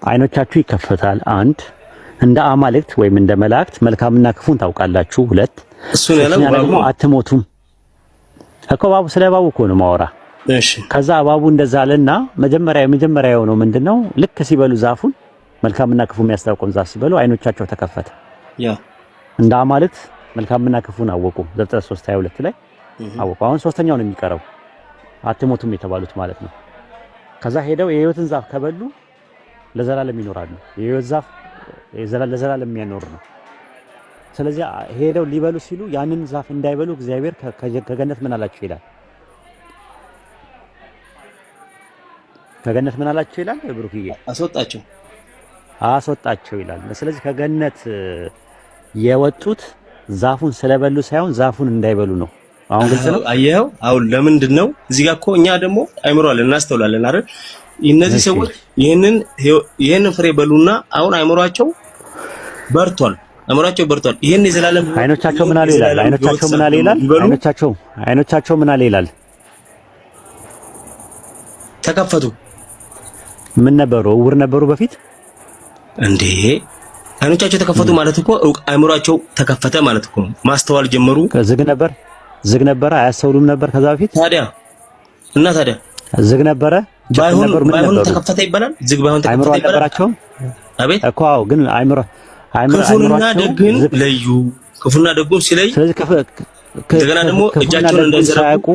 አይኖቻችሁ ይከፈታል፣ አንድ እንደ አማልክት ወይም እንደ መላእክት መልካምና ክፉን ታውቃላችሁ፣ ሁለት እሱን ደግሞ አትሞቱም። እኮ እባቡ ስለ እባቡ እኮ ነው ማወራ። እሺ ከዛ እባቡ እንደዛ አለና የመጀመሪያው ነው ምንድነው? ልክ ሲበሉ ዛፉን መልካምና ክፉ የሚያስታውቀውን ዛፍ ሲበሉ አይኖቻቸው ተከፈተ። እንደ አማልክት መልካምና ክፉን አወቁ። ዘፍጥረት 3:22 ላይ አወቁ። አሁን ሶስተኛው ነው የሚቀረው፣ አትሞቱም የተባሉት ማለት ነው። ከዛ ሄደው የሕይወትን ዛፍ ከበሉ ለዘላለም ይኖራሉ። የሕይወት ዛፍ ለዘላለም የሚያኖር ነው። ስለዚህ ሄደው ሊበሉ ሲሉ ያንን ዛፍ እንዳይበሉ እግዚአብሔር ከገነት ምን አላቸው ይላል? ከገነት ምን አላቸው ይላል? ብሩክዬ አስወጣቸው ይላል። ስለዚህ ከገነት የወጡት ዛፉን ስለበሉ ሳይሆን ዛፉን እንዳይበሉ ነው። አሁን ግልጽ ነው። አየኸው? አሁን ለምንድን ነው እዚህ ጋር እኮ እኛ ደግሞ አይምሮአለን እናስተውላለን አይደል? እነዚህ ሰዎች ይሄንን ፍሬ በሉና አሁን አይምሮአቸው በርቷል። ይሄን የዘላለም አይኖቻቸው ምን አለ ይላል? አይኖቻቸው ምን አለ ይላል? ተከፈቱ። ምን ነበሩ? እውር ነበሩ በፊት እንዴ? አይኖቻቸው ተከፈቱ ማለት እኮ አይምሮአቸው ተከፈተ ማለት እኮ ነው። ማስተዋል ጀመሩ። ዝግ ነበር፣ አያስተውሉም ነበር ከዛ በፊት። ታዲያ ዝግ ነበረ፣ ባይሆን ተከፈተ ይባላል። ዝግ ባይሆን ተከፈተ ይባላል። አልነበራቸውም። አቤት እኮ አዎ። ግን ክፉና ደግን ለዩ። ክፉና ደጉን ሲለይ፣ ስለዚህ እንደገና ደግሞ እጃቸውን እንዳይዘረጉ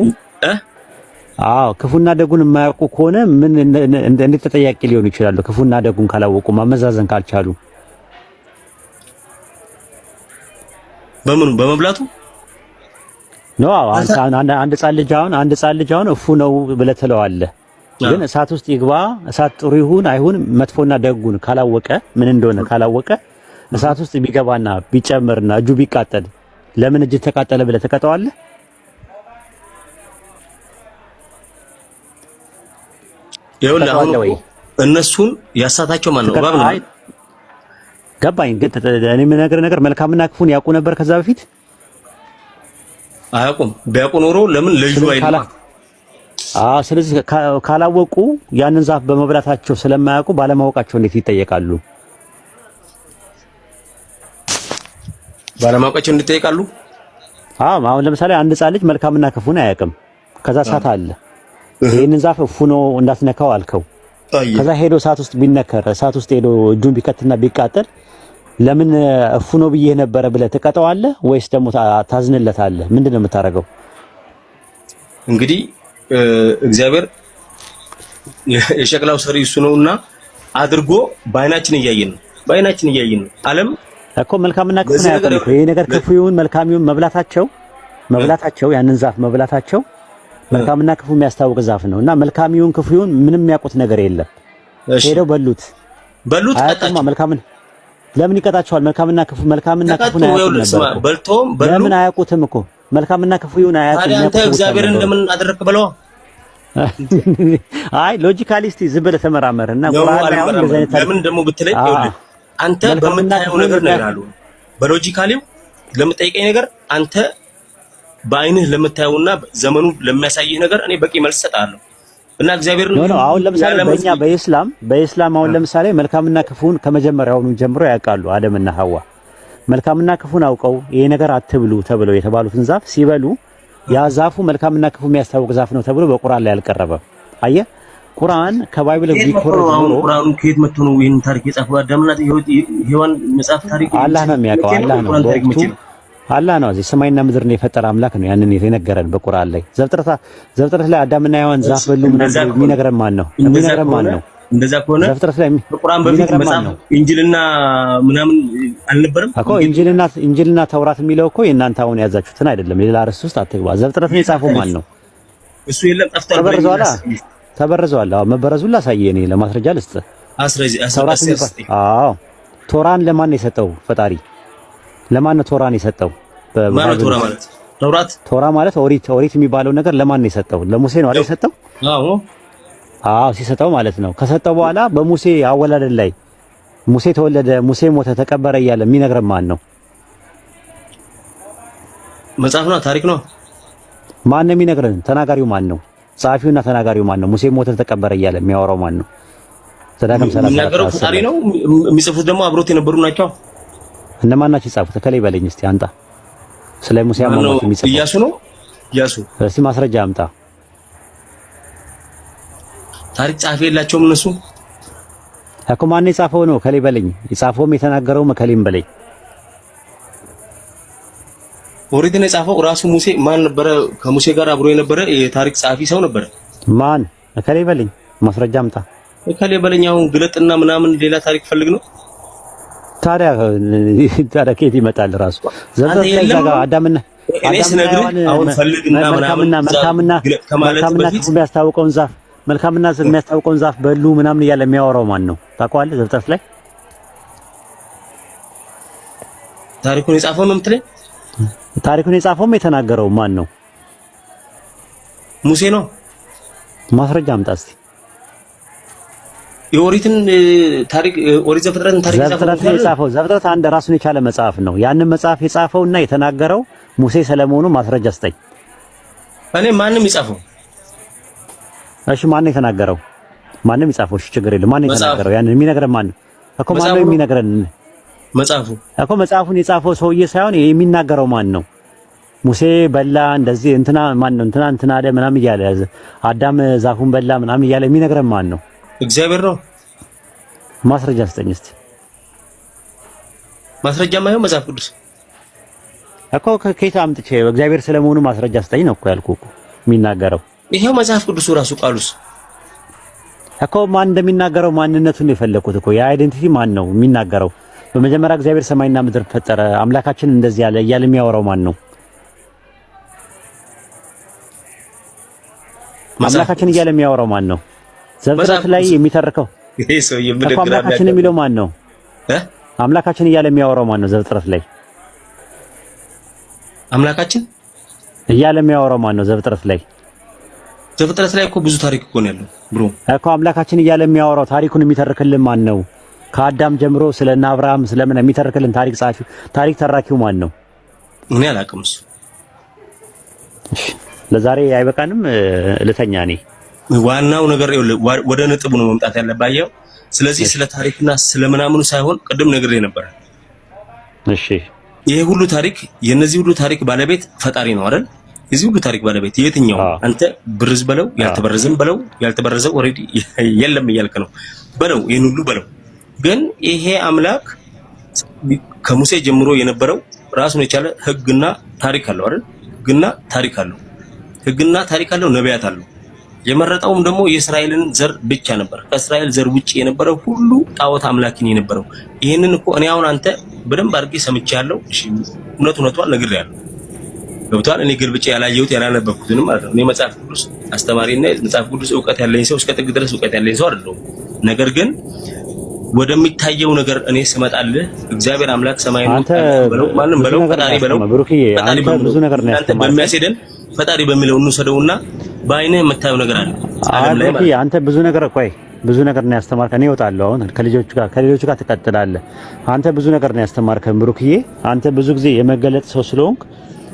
ክፉና ደጉን የማያውቁ ከሆነ ምን እንዴት ተጠያቂ ሊሆኑ ይችላሉ? ክፉና ደጉን ካላወቁ ማመዛዘን ካልቻሉ በመብላቱ ነው። አንድ ሕፃን ልጅ አሁን እፉ ነው ብለህ ትለዋለህ። ግን እሳት ውስጥ ይግባ፣ እሳት ጥሩ ይሁን አይሁን መጥፎና ደጉን ካላወቀ ምን እንደሆነ ካላወቀ እሳት ውስጥ ቢገባና ቢጨምርና እጁ ቢቃጠል ለምን እጅ ተቃጠለ ብለህ ተቀጣዋለህ? ይኸውልህ አሁን እነሱን ያሳታቸው ማን ነው? ባብ ነው። ገባኝ። ግን እኔ የምነግርህ ነገር መልካምና ክፉን ያውቁ ነበር ከዛ በፊት? አያውቁም። ቢያውቁ ኖሮ ለምን ለዩ አይደል? ስለዚህ ካላወቁ ያንን ዛፍ በመብላታቸው ስለማያውቁ ባለማወቃቸው እንዴት ይጠየቃሉ? አሁን ለምሳሌ አንድ ሕፃን ልጅ መልካምና ክፉን አያውቅም። ከዛ እሳት አለ። ይሄንን ዛፍ እፉ ነው እንዳትነካው አልከው። ከዛ ሄዶ እሳት ውስጥ ቢነከር እሳት ውስጥ ሄዶ እጁን ቢከትና ቢቃጠል ለምን እፉ ነው ብዬ ነበረ ብለህ ትቀጣዋለህ ወይስ ደግሞ ታዝንለታለህ? ምንድነው የምታደርገው? እንግዲህ እግዚአብሔር የሸክላው ሰሪ እሱ ነውና አድርጎ በአይናችን እያየን ነው። ዓለም እኮ መልካምና ክፉን አያውቅም እኮ። ይሄ ነገር ክፉ ይሁን መልካም ይሁን መብላታቸው ያንን ዛፍ መብላታቸው መልካምና ክፉ የሚያስታውቅ ዛፍ ነው እና መልካም ይሁን ክፉ ይሁን ምንም የሚያውቁት ነገር የለም። ሄደው በሉት ቀጣቸው። መልካምን ለምን ይቀጣቸዋል? መልካምና ክፉን አያውቁም ነበር። ለምን አያውቁትም እኮ መልካምና ክፉ ይሁን አያውቁም። አንተ እግዚአብሔርን ለምን አደረክ በለው። አይ ሎጂካሊ እስቲ ዝም ብለህ ተመራመርና ቁርአን ላይ አሁን ለምን ደግሞ ብትለኝ አንተ በምታየው ነገር ነው ይላሉ። በሎጂካሊው ለምጠይቀኝ ነገር አንተ በአይንህ ለምታየውና ዘመኑ ለሚያሳይህ ነገር እኔ በቂ መልስ ሰጣለሁ። እና እግዚአብሔር ነው አሁን ለምሳሌ በእኛ በኢስላም አሁን ለምሳሌ መልካምና ክፉን ከመጀመሪያውኑ ጀምሮ ያውቃሉ። አደምና ሐዋ መልካምና ክፉን አውቀው ይሄ ነገር አትብሉ ተብለው የተባሉትን ዛፍ ሲበሉ ያ ዛፉ መልካምና ክፉ የሚያስታውቅ ዛፍ ነው ተብሎ በቁርአን ላይ አልቀረበም። አየህ ቁርአን ከባይብል ቢኮረጅ ኖሮ ቁርአኑ ከየት መጥቶ ነው ይሄን ታሪክ የጻፈው? አዳምና ሔዋን መጽሐፍ ታሪክ አላህ ነው የሚያውቀው። አላህ ነው እዚህ ሰማይና ምድርን የፈጠረ አምላክ ነው ያንን የነገረን በቁርአን ላይ። ዘፍጥረት ላይ አዳምና ሔዋን ዛፍ በሉ የሚነግረን ማን ነው? እንደዛ ከሆነ ዘፍጥረት ላይ በቁርአን በፊት መጽሐፍ ኢንጂልና ምናምን አልነበረም እኮ። ኢንጂልና ተውራት የሚለው እኮ የእናንተ አሁን ያዛችሁትን አይደለም። ሌላ ርዕስ ውስጥ አትግባ። ዘፍጥረት ነው የጻፈው ማን ነው? እሱ የለም ጠፍቷል። ተበረዘዋል። አዎ መበረዙን ላሳየህ እኔ ለማስረጃ ልስጥ። ቶራን ለማን ነው የሰጠው? ፈጣሪ ለማን ነው ቶራን የሰጠው? ቶራ ማለት ኦሪት የሚባለው ነገር ለማን ነው የሰጠው? ለሙሴ ነው አይደል የሰጠው? አዎ ሲሰጠው ማለት ነው። ከሰጠው በኋላ በሙሴ አወላለድ ላይ ሙሴ ተወለደ፣ ሙሴ ሞተ፣ ተቀበረ እያለ የሚነግረን ማን ነው? መጽሐፍ ነው? ታሪክ ነው? ማን ነው የሚነግረን? ተናጋሪው ማን ነው? ጸሐፊውና ተናጋሪው ማን ነው? ሙሴ ሞተ፣ ተቀበረ እያለ የሚያወራው ማን ነው? ዘዳግም 30 የሚናገረው ፈጣሪ ነው። የሚጽፉት ደግሞ አብሮት የነበሩ ናቸው። እነማን ናቸው የጻፉት? ከላይ በለኝ እስቲ አንጣ። ስለ ሙሴ አማማት የሚጽፉት ኢያሱ ነው። ኢያሱ እስቲ ማስረጃ አምጣ። ታሪክ ጻፊ የላቸውም እነሱ እኮ። ማን የጻፈው ነው? ከላይ በለኝ። የጻፈውም የተናገረው መከሌም በለኝ። ኦሪትን የጻፈው ራሱ ሙሴ ማን ነበረ? ከሙሴ ጋር አብሮ የነበረ የታሪክ ጻፊ ሰው ነበረ። ማን? ከላይ በለኝ። ማስረጃ አምጣ። ከላይ በለኝ። አሁን ግለጥና ምናምን ሌላ ታሪክ ፈልግ ነው። ታዲያ ከየት ይመጣል? ራሱ ዘመን ላይ አዳምና አሁን ፈልግና መልካምና ክፉ የሚያስታውቀውን ዛፍ መልካምና የሚያስታውቀውን ዛፍ በሉ ምናምን እያለ የሚያወራው ማን ነው? ታውቀዋለህ? ዘፍጥረት ላይ ታሪኩን የጻፈው ነው የምትለኝ? ታሪኩን የጻፈውም የተናገረው ማን ነው? ሙሴ ነው። ማስረጃ አምጣ እስቲ። የኦሪትን ታሪክ ኦሪት ዘፍጥረትን ታሪክ የጻፈው ዘፍጥረት አንድ ራሱን የቻለ መጽሐፍ ነው። ያንን መጽሐፍ የጻፈውና የተናገረው ሙሴ ስለመሆኑ ማስረጃ ስጠኝ። እኔ ማንም ይጻፈው። እሺ ማን የተናገረው? ማንም ይጻፈው። እሺ ችግር የለም። ማን የተናገረው? ያንን የሚነግረን ማን ነው እኮ? ማን ነው የሚነግረን? መጽሐፉ እኮ መጽሐፉን የጻፈው ሰውዬ ሳይሆን የሚናገረው ማን ነው? ሙሴ በላ እንደዚህ እንትና ማን ነው? እንትና አለ ምናምን እያለ አዳም ዛፉን በላ ምናምን እያለ የሚነግረን ማን ነው? እግዚአብሔር ነው። ማስረጃ ስጠኝ እስቲ። ማስረጃ ማየው መጽሐፍ ቅዱስ እኮ ከኬታ አምጥቼ እግዚአብሔር ስለመሆኑ ማስረጃ ስጠኝ ነው እኮ ያልኩህ እኮ የሚናገረው። ይሄው መጽሐፍ ቅዱሱ ራሱ ቃሉስ እኮ ማን እንደሚናገረው ማንነቱን የፈለኩት እኮ የአይደንቲቲ ማን ነው የሚናገረው? በመጀመሪያ እግዚአብሔር ሰማይና ምድር ፈጠረ አምላካችን እንደዚህ ያለ እያለ የሚያወራው ማን ነው? አምላካችን እያለ የሚያወራው ማን ነው? ዘፍጥረት ላይ የሚተርከው ይሄ ሰው የምድር አምላካችን የሚለው ማን ነው? አምላካችን እያለ የሚያወራው ማን ነው? ዘፍጥረት ላይ አምላካችን እያለ የሚያወራው ማን ነው? ዘፍጥረት ላይ እኮ ብዙ ታሪክ እኮ ነው ያለው ብሮ እኮ አምላካችን እያለ የሚያወራው ታሪኩን የሚተርክልን ማን ነው? ከአዳም ጀምሮ ስለና አብርሃም ስለምን የሚተርክልን ታሪክ ጻፊው ታሪክ ተራኪው ማን ነው? እኔ አላውቅም። እሱ ለዛሬ አይበቃንም? ልተኛ እኔ ዋናው ነገር ወደ ነጥቡ ነው መምጣት ያለባየው። ስለዚህ ስለ ታሪክና ስለ ምናምኑ ሳይሆን ቅድም ነግሬ ነበር። እሺ ይሄ ሁሉ ታሪክ የነዚህ ሁሉ ታሪክ ባለቤት ፈጣሪ ነው አይደል? የዚህ ሁሉ ታሪክ ባለቤት የትኛው? አንተ ብርዝ በለው ያልተበረዘም በለው ያልተበረዘው ኦሬዲ የለም እያልክ ነው በለው፣ ይሄን ሁሉ በለው። ግን ይሄ አምላክ ከሙሴ ጀምሮ የነበረው ራሱን የቻለ ህግና ታሪክ አለው አይደል? ህግና ታሪክ አለው። ህግና ታሪክ አለው። ነቢያት አለው። የመረጠውም ደግሞ የእስራኤልን ዘር ብቻ ነበር። ከእስራኤል ዘር ውጪ የነበረው ሁሉ ጣዖት አምላኪን የነበረው። ይሄንን እኮ እኔ አሁን አንተ በደንብ አድርጌ ሰምቻለሁ። እሺ እውነቷን ነግሬያለሁ። ገብቷል? እኔ ገልብጬ ያላየሁት ያላነበብኩትንም ማለት ነው። እኔ መጽሐፍ ቅዱስ አስተማሪና መጽሐፍ ቅዱስ ዕውቀት ያለኝ ሰው እስከ ጥግ ድረስ ዕውቀት ያለኝ ሰው አይደለሁም። ነገር ግን ወደሚታየው ነገር እኔ ስመጣልህ እግዚአብሔር አምላክ ሰማይን በለው ማንም በለው ፈጣሪ በለው ፈጣሪ ብዙ ነገር ነው ያስተማረው። በሚያስሄደን ፈጣሪ በሚለው እንውሰደውና በአይንህ የምታየው ነገር አለ ዓለም ላይ ማለት አንተ ብዙ ነገር ቆይ ብዙ ነገር ነው ያስተማርከኝ። እኔ እወጣለሁ አሁን ከልጆች ጋር ትቀጥላለህ። አንተ ብዙ ነገር ነው ያስተማርከኝ ብሩክዬ። አንተ ብዙ ጊዜ የመገለጥ ሰው ስለሆንክ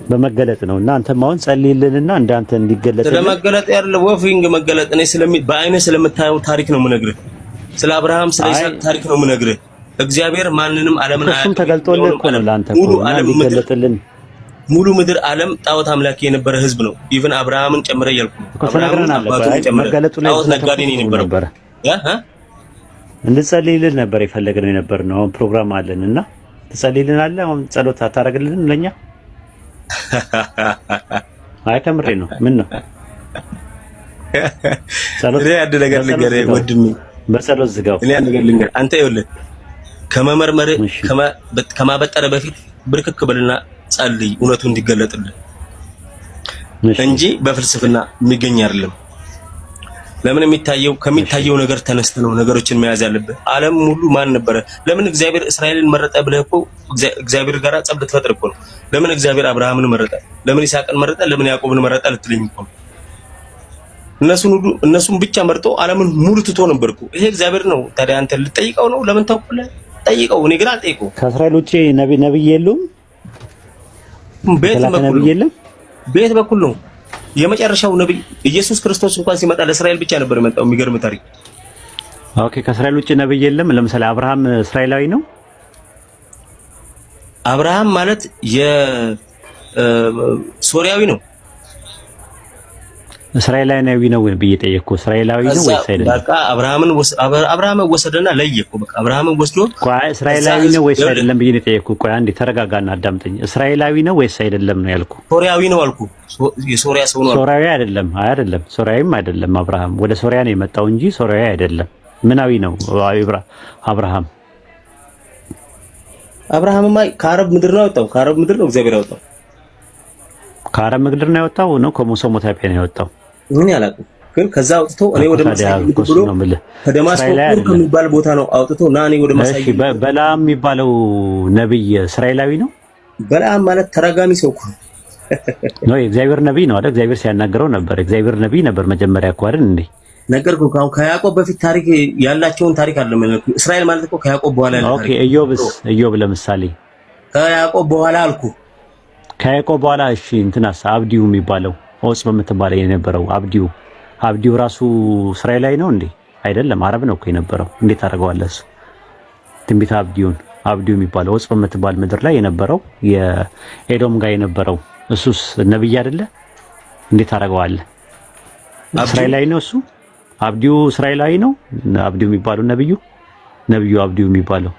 በመገለጥ ነውና አንተም አሁን ጸልይልንና እንዳንተ እንዲገለጥ ስለመገለጥ ያለ ወፊንግ መገለጥ እኔ በአይንህ ስለምታየው ታሪክ ነው የምነግርህ። ስለ አብርሃም ስለ ይስሐቅ ታሪክ ነው የምነግርህ። እግዚአብሔር ማንንም ዓለምን አያውቅም። ተገልጦልህ እኮ ነው ላንተ ሙሉ ዓለም ይገለጥልን። ሙሉ ምድር ዓለም ጣዖት አምላኪ የነበረ ህዝብ ነው። ኢቭን አብርሃምን ጨምረ ያልኩ አብርሃምን አባቱን ጨምረ ጣዖት ነጋዴ ነው የነበረ እንድጸልይልን ነበር የፈለግነው የነበር ነው። አሁን ፕሮግራም አለንና ትጸልይልን አለ። አሁን ጸሎት አታረግልንም ለኛ? አይ ከምሬ ነው። ምን ነው ጸሎት አንድ ነገር ልንገርህ ወንድሜ፣ በጸሎት ዝጋው። እኔ አንድ ነገር ልንገርህ። አንተ ይኸውልህ ከመመርመር ከማበጠረ በፊት ብርክክ በልና ጸልይ፣ እውነቱ እንዲገለጥልህ እንጂ በፍልስፍና የሚገኝ አይደለም። ለምን ከሚታየው ነገር ተነስተ ነው ነገሮችን መያዝ ያለብህ። ዓለም ሙሉ ማን ነበረ? ለምን እግዚአብሔር እስራኤልን መረጠ ብለህ እኮ እግዚአብሔር ጋር ጸብ ልትፈጥር እኮ ነው። ለምን እግዚአብሔር አብርሃምን መረጠ? ለምን ይስሐቅን መረጠ? ለምን ያዕቆብን መረጠ ልትለኝ እኮ ነው። እነሱን ብቻ መርጦ ዓለምን ሙሉ ትቶ ነበር እኮ። ይሄ እግዚአብሔር ነው። ታዲያ አንተ ልትጠይቀው ነው? ለምን ታውቁልህ? ጠይቀው። እኔ ግን አልጠይቀው። ከእስራኤል ውጪ ነብይ የሉም? ቤት በኩል ነው የመጨረሻው ነብይ ኢየሱስ ክርስቶስ እንኳን ሲመጣ ለእስራኤል ብቻ ነበር የመጣው። የሚገርም ታሪክ። ኦኬ ከእስራኤል ውጪ ነብይ የለም? ለምሳሌ አብርሃም እስራኤላዊ ነው? አብርሃም ማለት የሶሪያዊ ነው። እስራኤላዊ ነው ብዬ ጠየቅኩ። እስራኤላዊ ነው ወይስ አይደለም? በቃ አብርሃም ወሰደና ለየኩ። በቃ አብርሃም ወስዶ ቆይ እስራኤላዊ ነው ወይስ አይደለም ብዬ ጠየቅኩ። ቆይ አንዴ ተረጋጋና አዳምጠኝ። እስራኤላዊ ነው ወይስ አይደለም ነው ያልኩ። ሶሪያዊ ነው አልኩ። የሶሪያ ሰው ነው። ሶሪያዊ አይደለም። ሶሪያዊም አይደለም። አብርሃም ወደ ሶሪያ ነው የመጣው እንጂ ሶሪያዊ አይደለም። ምናዊ ነው አብርሃም። አብርሃምማ ከአረብ ምድር ነው የወጣው። ከአረብ ምድር ነው እግዚአብሔር ያወጣው። ከአረብ ምድር ነው የወጣው ነው ከሞሶሞታፒያ ነው የወጣው። ምን ያላቁ ግን ከዛ አውጥቶ እኔ ወደ ማሳይ ብሎ ከደማስቆ ከሚባል ቦታ ነው አውጥቶ ና እኔ ወደ ማሳይ። በላም የሚባለው ነብይ እስራኤላዊ ነው በለዓም ማለት ተረጋሚ ሰው እኮ ነው። የእግዚአብሔር ነብይ ነው አይደል? እግዚአብሔር ሲያናገረው ነበር። እግዚአብሔር ነብይ ነበር መጀመሪያ እኮ አይደል እንዴ? ነገርኩህ። ከያዕቆብ በፊት ታሪክ ያላቸውን ታሪክ አይደለም። እስራኤል ማለት እኮ ከያዕቆብ በኋላ ያለው ታሪክ። ኦኬ ኢዮብ ለምሳሌ ከያዕቆብ በኋላ አልኩ። ከያዕቆብ በኋላ እሺ፣ እንትናስ አብዲው የሚባለው ኦጽ በምትባለው የነበረው አብዲው ራሱ እስራኤላዊ ነው እንዴ? አይደለም፣ አረብ ነው እኮ የነበረው። እንዴት አደርገዋለህ እሱ? ትንቢት አብዲው የሚባለው ኦጽ በምትባል ምድር ላይ የነበረው የኤዶም ጋር የነበረው እሱስ ነብይ አይደለ? እንዴት አደርገዋለህ? እስራኤላዊ ነው እሱ። አብዲው እስራኤላዊ ነው። አብዲው የሚባለው ነብዩ አብዲው የሚባለው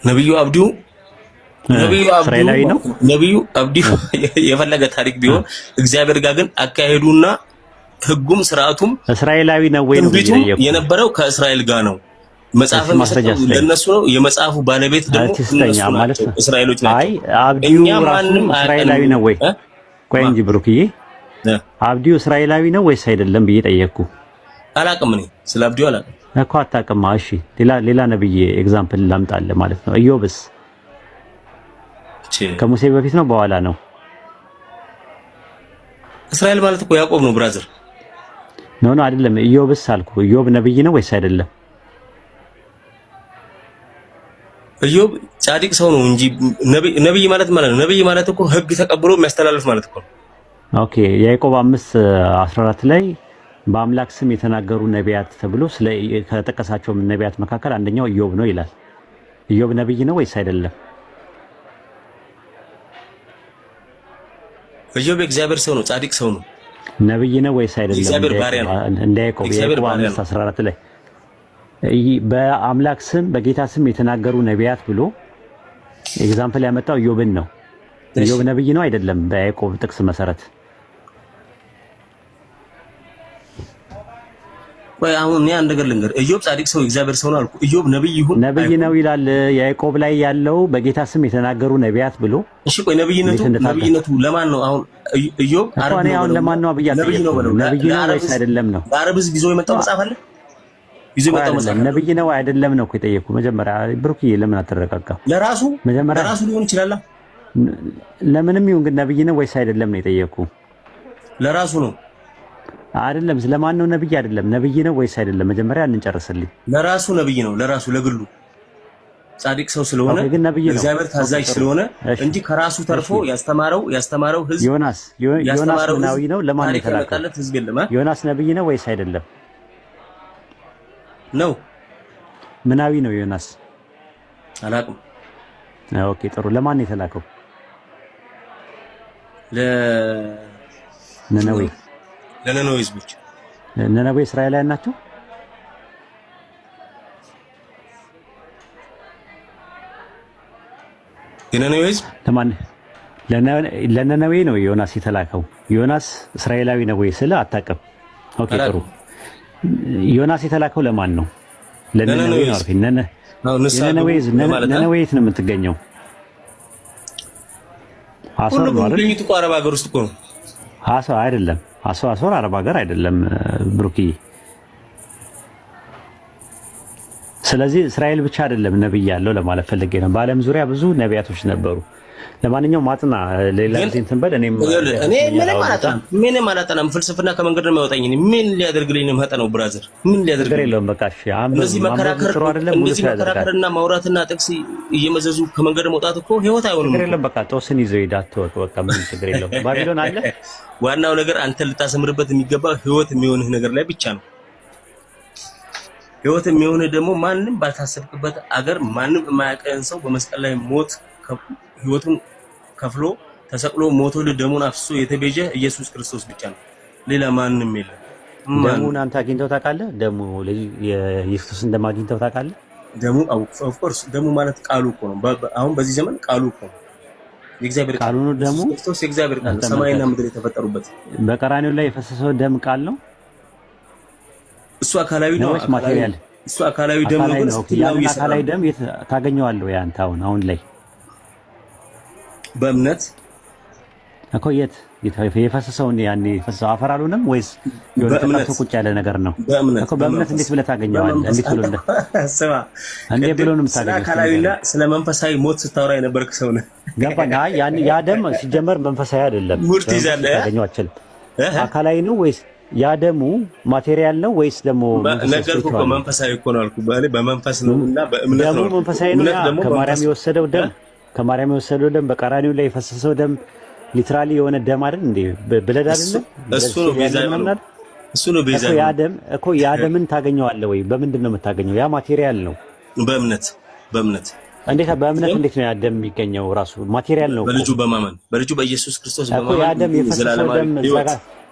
ነብዩ አብዲው እስራኤላዊ ነው። ነብዩ አብዲው የፈለገ ታሪክ ቢሆን እግዚአብሔር ጋር ግን አካሄዱና ህጉም ስርዓቱም እስራኤላዊ ነው ወይ ነው የነበረው ከእስራኤል ጋር ነው። መጽሐፍ መስጠቱ ለነሱ ነው። የመጽሐፉ ባለቤት ደግሞ እነሱ ናቸው፣ እስራኤሎች ናቸው። አይ አብዲው ራሱ እስራኤላዊ ነው ወይ? ቆይ እንጂ ብሩክዬ አብዲው እስራኤላዊ ነው ወይስ አይደለም ብዬ ጠየቅኩ። አላቅም፣ እኔ ስለ አብዲው አላቅም እኮ። አታውቅም? እሺ ሌላ ነብይ ኤግዛምፕል ላምጣልህ ማለት ነው። ኢዮብስ ከሙሴ በፊት ነው በኋላ ነው? እስራኤል ማለት እኮ ያዕቆብ ነው ብራዘር። ኖ አይደለም። ኢዮብስ አልኩ። ኢዮብ ነብይ ነው ወይስ አይደለም? ኢዮብ ጻድቅ ሰው ነው እንጂ ነብይ ማለት ነው። ነብይ ማለት እኮ ህግ ተቀብሎ የሚያስተላልፍ ማለት እኮ ነው። ኦኬ ያዕቆብ 5:14 ላይ በአምላክ ስም የተናገሩ ነቢያት ተብሎ ከተጠቀሳቸው ነቢያት መካከል አንደኛው ኢዮብ ነው ይላል። ኢዮብ ነብይ ነው ወይስ አይደለም? ኢዮብ የእግዚአብሔር ሰው ነው፣ ጻድቅ ሰው ነው። ነብይ ነው ወይስ አይደለም? እግዚአብሔር ባሪያ ነው። እንደ ያዕቆብ 5:14 ላይ በአምላክ ስም በጌታ ስም የተናገሩ ነቢያት ብሎ ኤግዛምፕል ያመጣው ኢዮብን ነው። ኢዮብ ነብይ ነው አይደለም? በያዕቆብ ጥቅስ መሰረት ወይ አሁን እኔ አንድ ነገር ልንገር። ኢዮብ ጻድቅ ሰው እግዚአብሔር ሰው ነው አልኩ። ኢዮብ ነብይ ይሁን ነብይ ነው ይላል ያዕቆብ ላይ ያለው በጌታ ስም የተናገሩ ነቢያት ብሎ። እሺ ቆይ ነብይነቱ ለማን ነው? አሁን ኢዮብ አረብ ነው። አሁን ለማን ነው አብያ? ነብይ ነው ወይስ አይደለም ነው? ለአረብ ህዝብ ይዞ የመጣው መጽሐፍ አለ። ይዞ የመጣው መጽሐፍ ነብይ ነው አይደለም ነው እኮ የጠየኩ። መጀመሪያ ብሩክዬ ለምን አትረጋጋም? ለራሱ ሊሆን ይችላል። ለምንም ይሁን ግን ነብይ ነው ወይስ አይደለም ነው የጠየኩ። ለራሱ ነው አይደለም። ስለማን ነው ነብይ? አይደለም ነብይ ነው ወይስ አይደለም? መጀመሪያ እንጨርስልኝ። ለራሱ ነብይ ነው። ለራሱ ለግሉ ጻድቅ ሰው ስለሆነ እግዚአብሔር ታዛዥ ስለሆነ እንጂ ከራሱ ተርፎ ያስተማረው ህዝብ ዮናስ ምናዊ ነው። ለማን የተላከለት ህዝብ የለም። ዮናስ ነብይ ነው ወይስ አይደለም? ነው ምናዊ ነው ዮናስ። አላውቅም። ኦኬ ጥሩ። ለማን የተላከው? ለነነዌ ህዝቦች። ነነዌ እስራኤላውያን ናቸው። የነነዌ ህዝብ ለነነዌ ነው ዮናስ የተላከው። ዮናስ እስራኤላዊ ነው ወይ ስለ አታውቅም? ኦኬ ጥሩ። ዮናስ የተላከው ለማን ነው? ለነነዌ ነው አልከኝ። ነነዌ የት ነው የምትገኘው? አሶር ነው አይደል? አረብ ሀገር ውስጥ እኮ ነው። አሶር አይደለም። አሶር አረብ ሀገር አይደለም ብሩኪ። ስለዚህ እስራኤል ብቻ አይደለም ነብይ ያለው ለማለት ፈልጌ ነው። በዓለም ዙሪያ ብዙ ነቢያቶች ነበሩ። ለማንኛውም ማጥና ሌላ ጊዜ እንትን በል። እኔ ምንም አላጠናም። ፍልስፍና ከመንገድ ነው የሚያወጣኝ። ምን ሊያደርግልኝ ነው የምጠናው? ብራዘር ምን ሊያደርግልኝ? የለውም በቃ እሺ። እንደዚህ መከራከርና ማውራትና ጥቅስ እየመዘዙ ከመንገድ መውጣት እኮ ህይወት አይሆንም። ችግር የለውም በቃ ጦስን ይዘው ሄዳ ተወቅ። በቃ ምን ችግር የለውም። ባቢሎን አለ። ዋናው ነገር አንተ ልታሰምርበት የሚገባ ህይወት የሚሆንህ ነገር ላይ ብቻ ነው። ህይወት የሚሆንህ ደግሞ ማንም ባልታሰብክበት አገር ማንም የማያውቅህን ሰው በመስቀል ላይ ሞት ህይወቱን ከፍሎ ተሰቅሎ ሞቶ ደሙን አፍሶ የተቤዠ ኢየሱስ ክርስቶስ ብቻ ነው። ሌላ ማንም የለም። ደሙን አንተ አግኝተው ታውቃለህ? ደሙ የኢየሱስን ደም አግኝተው ታውቃለህ? ደሙ ኦፍ ኮርስ ደሙ ማለት ቃሉ እኮ ነው። አሁን በዚህ ዘመን ቃሉ እኮ ነው። የእግዚአብሔር ቃሉ ነው። ደሙ ክርስቶስ የእግዚአብሔር ቃል ነው። ሰማይና ምድር የተፈጠሩበት በቀራንዮ ላይ የፈሰሰው ደም ቃል ነው። እሱ አካላዊ ነው። ማቴሪያል እሱ አካላዊ ደም ነው። ግን አካላዊ ደም የት ታገኘዋለህ? ያንተ አሁን ላይ በእምነት እኮ የት የፈሰሰውን ያኔ የፈሰሰው አፈር አልሆነም ወይስ የሆነ ተቀምጦ ቁጭ ያለ ነገር ነው እኮ? በእምነት እንዴት ብለህ ታገኘዋለህ? እንዴት ብሎ ስማ፣ እንዴት ብሎ ነው የምታገኘው? አካላዊና ስለ መንፈሳዊ ሞት ስታወራ የነበርክ ሰው ነህ። ገባኝ። አይ ያ ደም ሲጀመር መንፈሳዊ አይደለም። ሙርት ይዛለህ ታገኘው አትችልም። አካላዊ ነው ወይስ ያ ደሙ ማቴሪያል ነው ወይስ ደግሞ ነገርኩህ እኮ መንፈሳዊ እኮ ነው አልኩህ። በመንፈስ ነውና በእምነት ነው። ደሙ መንፈሳዊ ነው። ከማርያም የወሰደው ደም በቀራኒው ላይ የፈሰሰው ደም ሊትራሊ የሆነ ደም አይደል እንዴ? ብለድ አይደለም እሱ ነው ቤዛ ነው። እሱ ነው ቤዛ ነው። ያ ደምን ታገኘዋለህ ወይ? በምንድን ነው የምታገኘው? ያ ማቴሪያል ነው። በእምነት እንዴት ነው ያ ደም የሚገኘው? ራሱ ማቴሪያል ነው። በልጁ በማመን በልጁ በኢየሱስ ክርስቶስ በማመን ያ ደም የፈሰሰው ደም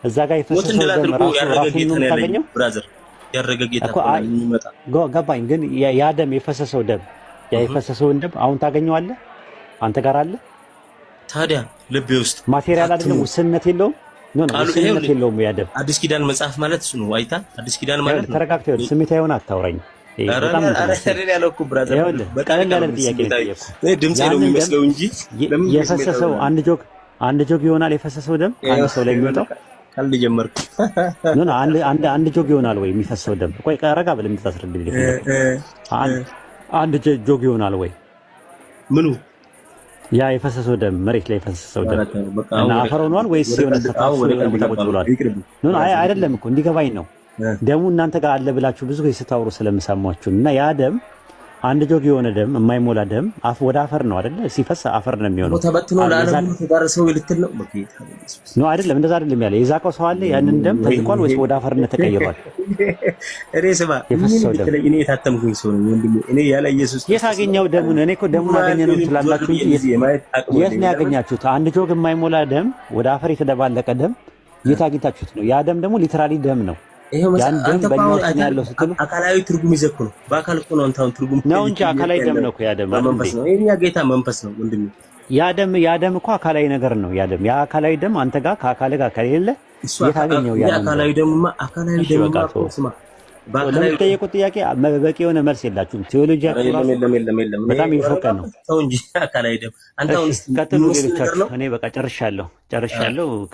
እዛ ጋር የፈሰሰው ደም ራሱ ነው የምታገኘው። ብራዘር ያረገ ጌታ ነው የሚመጣ ገባኝ። ግን ያ ደም የፈሰሰው ደም የፈሰሰውን ደም አሁን ታገኘዋለህ? አንተ ጋር አለ? ታዲያ ልቤ ውስጥ ማቴሪያል አይደለም? ውስንነት የለውም? ውስንነት የለውም? ያ ደም አዲስ ኪዳን መጽሐፍ ማለት እሱ ነው። አይታ አዲስ ኪዳን ማለት ተረጋግተህ ይኸውልህ፣ ስሜታዊ ሆነህ አታውራኝ። በጣም ያለው እኮ ብራዘር፣ በጣም ያለ ጥያቄ ነው። ድምጼ ነው የሚመስለው እንጂ የፈሰሰው አንድ ጆግ ይሆናል። የፈሰሰው ደም አንድ ሰው ላይ የሚወጣው ካልድ ጀመርኩ አንድ ጆግ ይሆናል ወይ የሚፈሰው ደም? ቆይ ረጋ ብለህ እንድታስረድልኝ። አንድ ጆግ ይሆናል ወይ ምኑ? ያ የፈሰሰው ደም መሬት ላይ የፈሰሰው ደም እና አፈር ሆኗል ወይስ የሆነ ተጣጣው ተቆጥ ብሏል? አይደለም እኮ እንዲገባኝ ነው። ደሙ እናንተ ጋር አለ ብላችሁ ብዙ ጊዜ ስታወሩ ስለምሰማችሁ እና ያ ደም አንድ ጆግ የሆነ ደም የማይሞላ ደም ወደ አፈር ነው አይደለ? ሲፈስ አፈር ነው የሚሆነው። ተበትኖ ለዓለም ተዳረሰው ይልክል ነው ነው አይደለም? እንደዛ አይደለም ያለ የዛቀው ሰው አለ። ያንን ደም ተልቋል ወይስ ወደ አፈርነት ተቀይሯል? እኔ ስማ እኔ የታተምኩኝ ሰው ነኝ ወንድሜ። እኔ ያለ ኢየሱስ የት አገኘው ደሙን? እኔ እኮ ደሙን አገኘ ነው ትላላችሁ እንጂ የት ነው ያገኛችሁት? አንድ ጆግ የማይሞላ ደም ወደ አፈር የተደባለቀ ደም የት አግኝታችሁት ነው? ያ ደም ደግሞ ሊትራሊ ደም ነው። ያን ደም በእኛው ያለው ስትሉ አካላዊ ትርጉም ይዘኩ ነው። በአካል እኮ ነው አንተውን ትርጉም ነው እንጂ አካላዊ ደም ነው እኮ ያ ደም መንፈስ ነው። የኛ ጌታ መንፈስ ነው ወንድሜ። ያ ደም እኮ አካላዊ ነገር ነው። ያ አካላዊ ደም አንተ ጋር ከአካል ጋር ከሌለ የታገኘው ያ አካላዊ ደምማ ስማ ለምትጠየቁት ጥያቄ በቂ የሆነ መልስ የላችሁም። ቴዎሎጂያችሁ የለም በጣም ይፎቀ ነው። ተው እንጂ አካላዊ ደም አንተውን ቀጥሉ። ሌሎቻችሁ እኔ በቃ ጨርሻለሁ።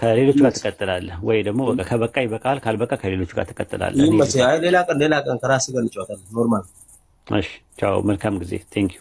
ከሌሎች ጋር ትቀጥላለህ ወይ ደግሞ በቃ ከበቃ ይበቃል፣ ካልበቃ ከሌሎች ጋር ትቀጥላለህ። ሌላ ቀን ከራስህ ጋር እንጫወታለን። ኖርማል። እሺ ቻው፣ መልካም ጊዜ። ቴንክ ዩ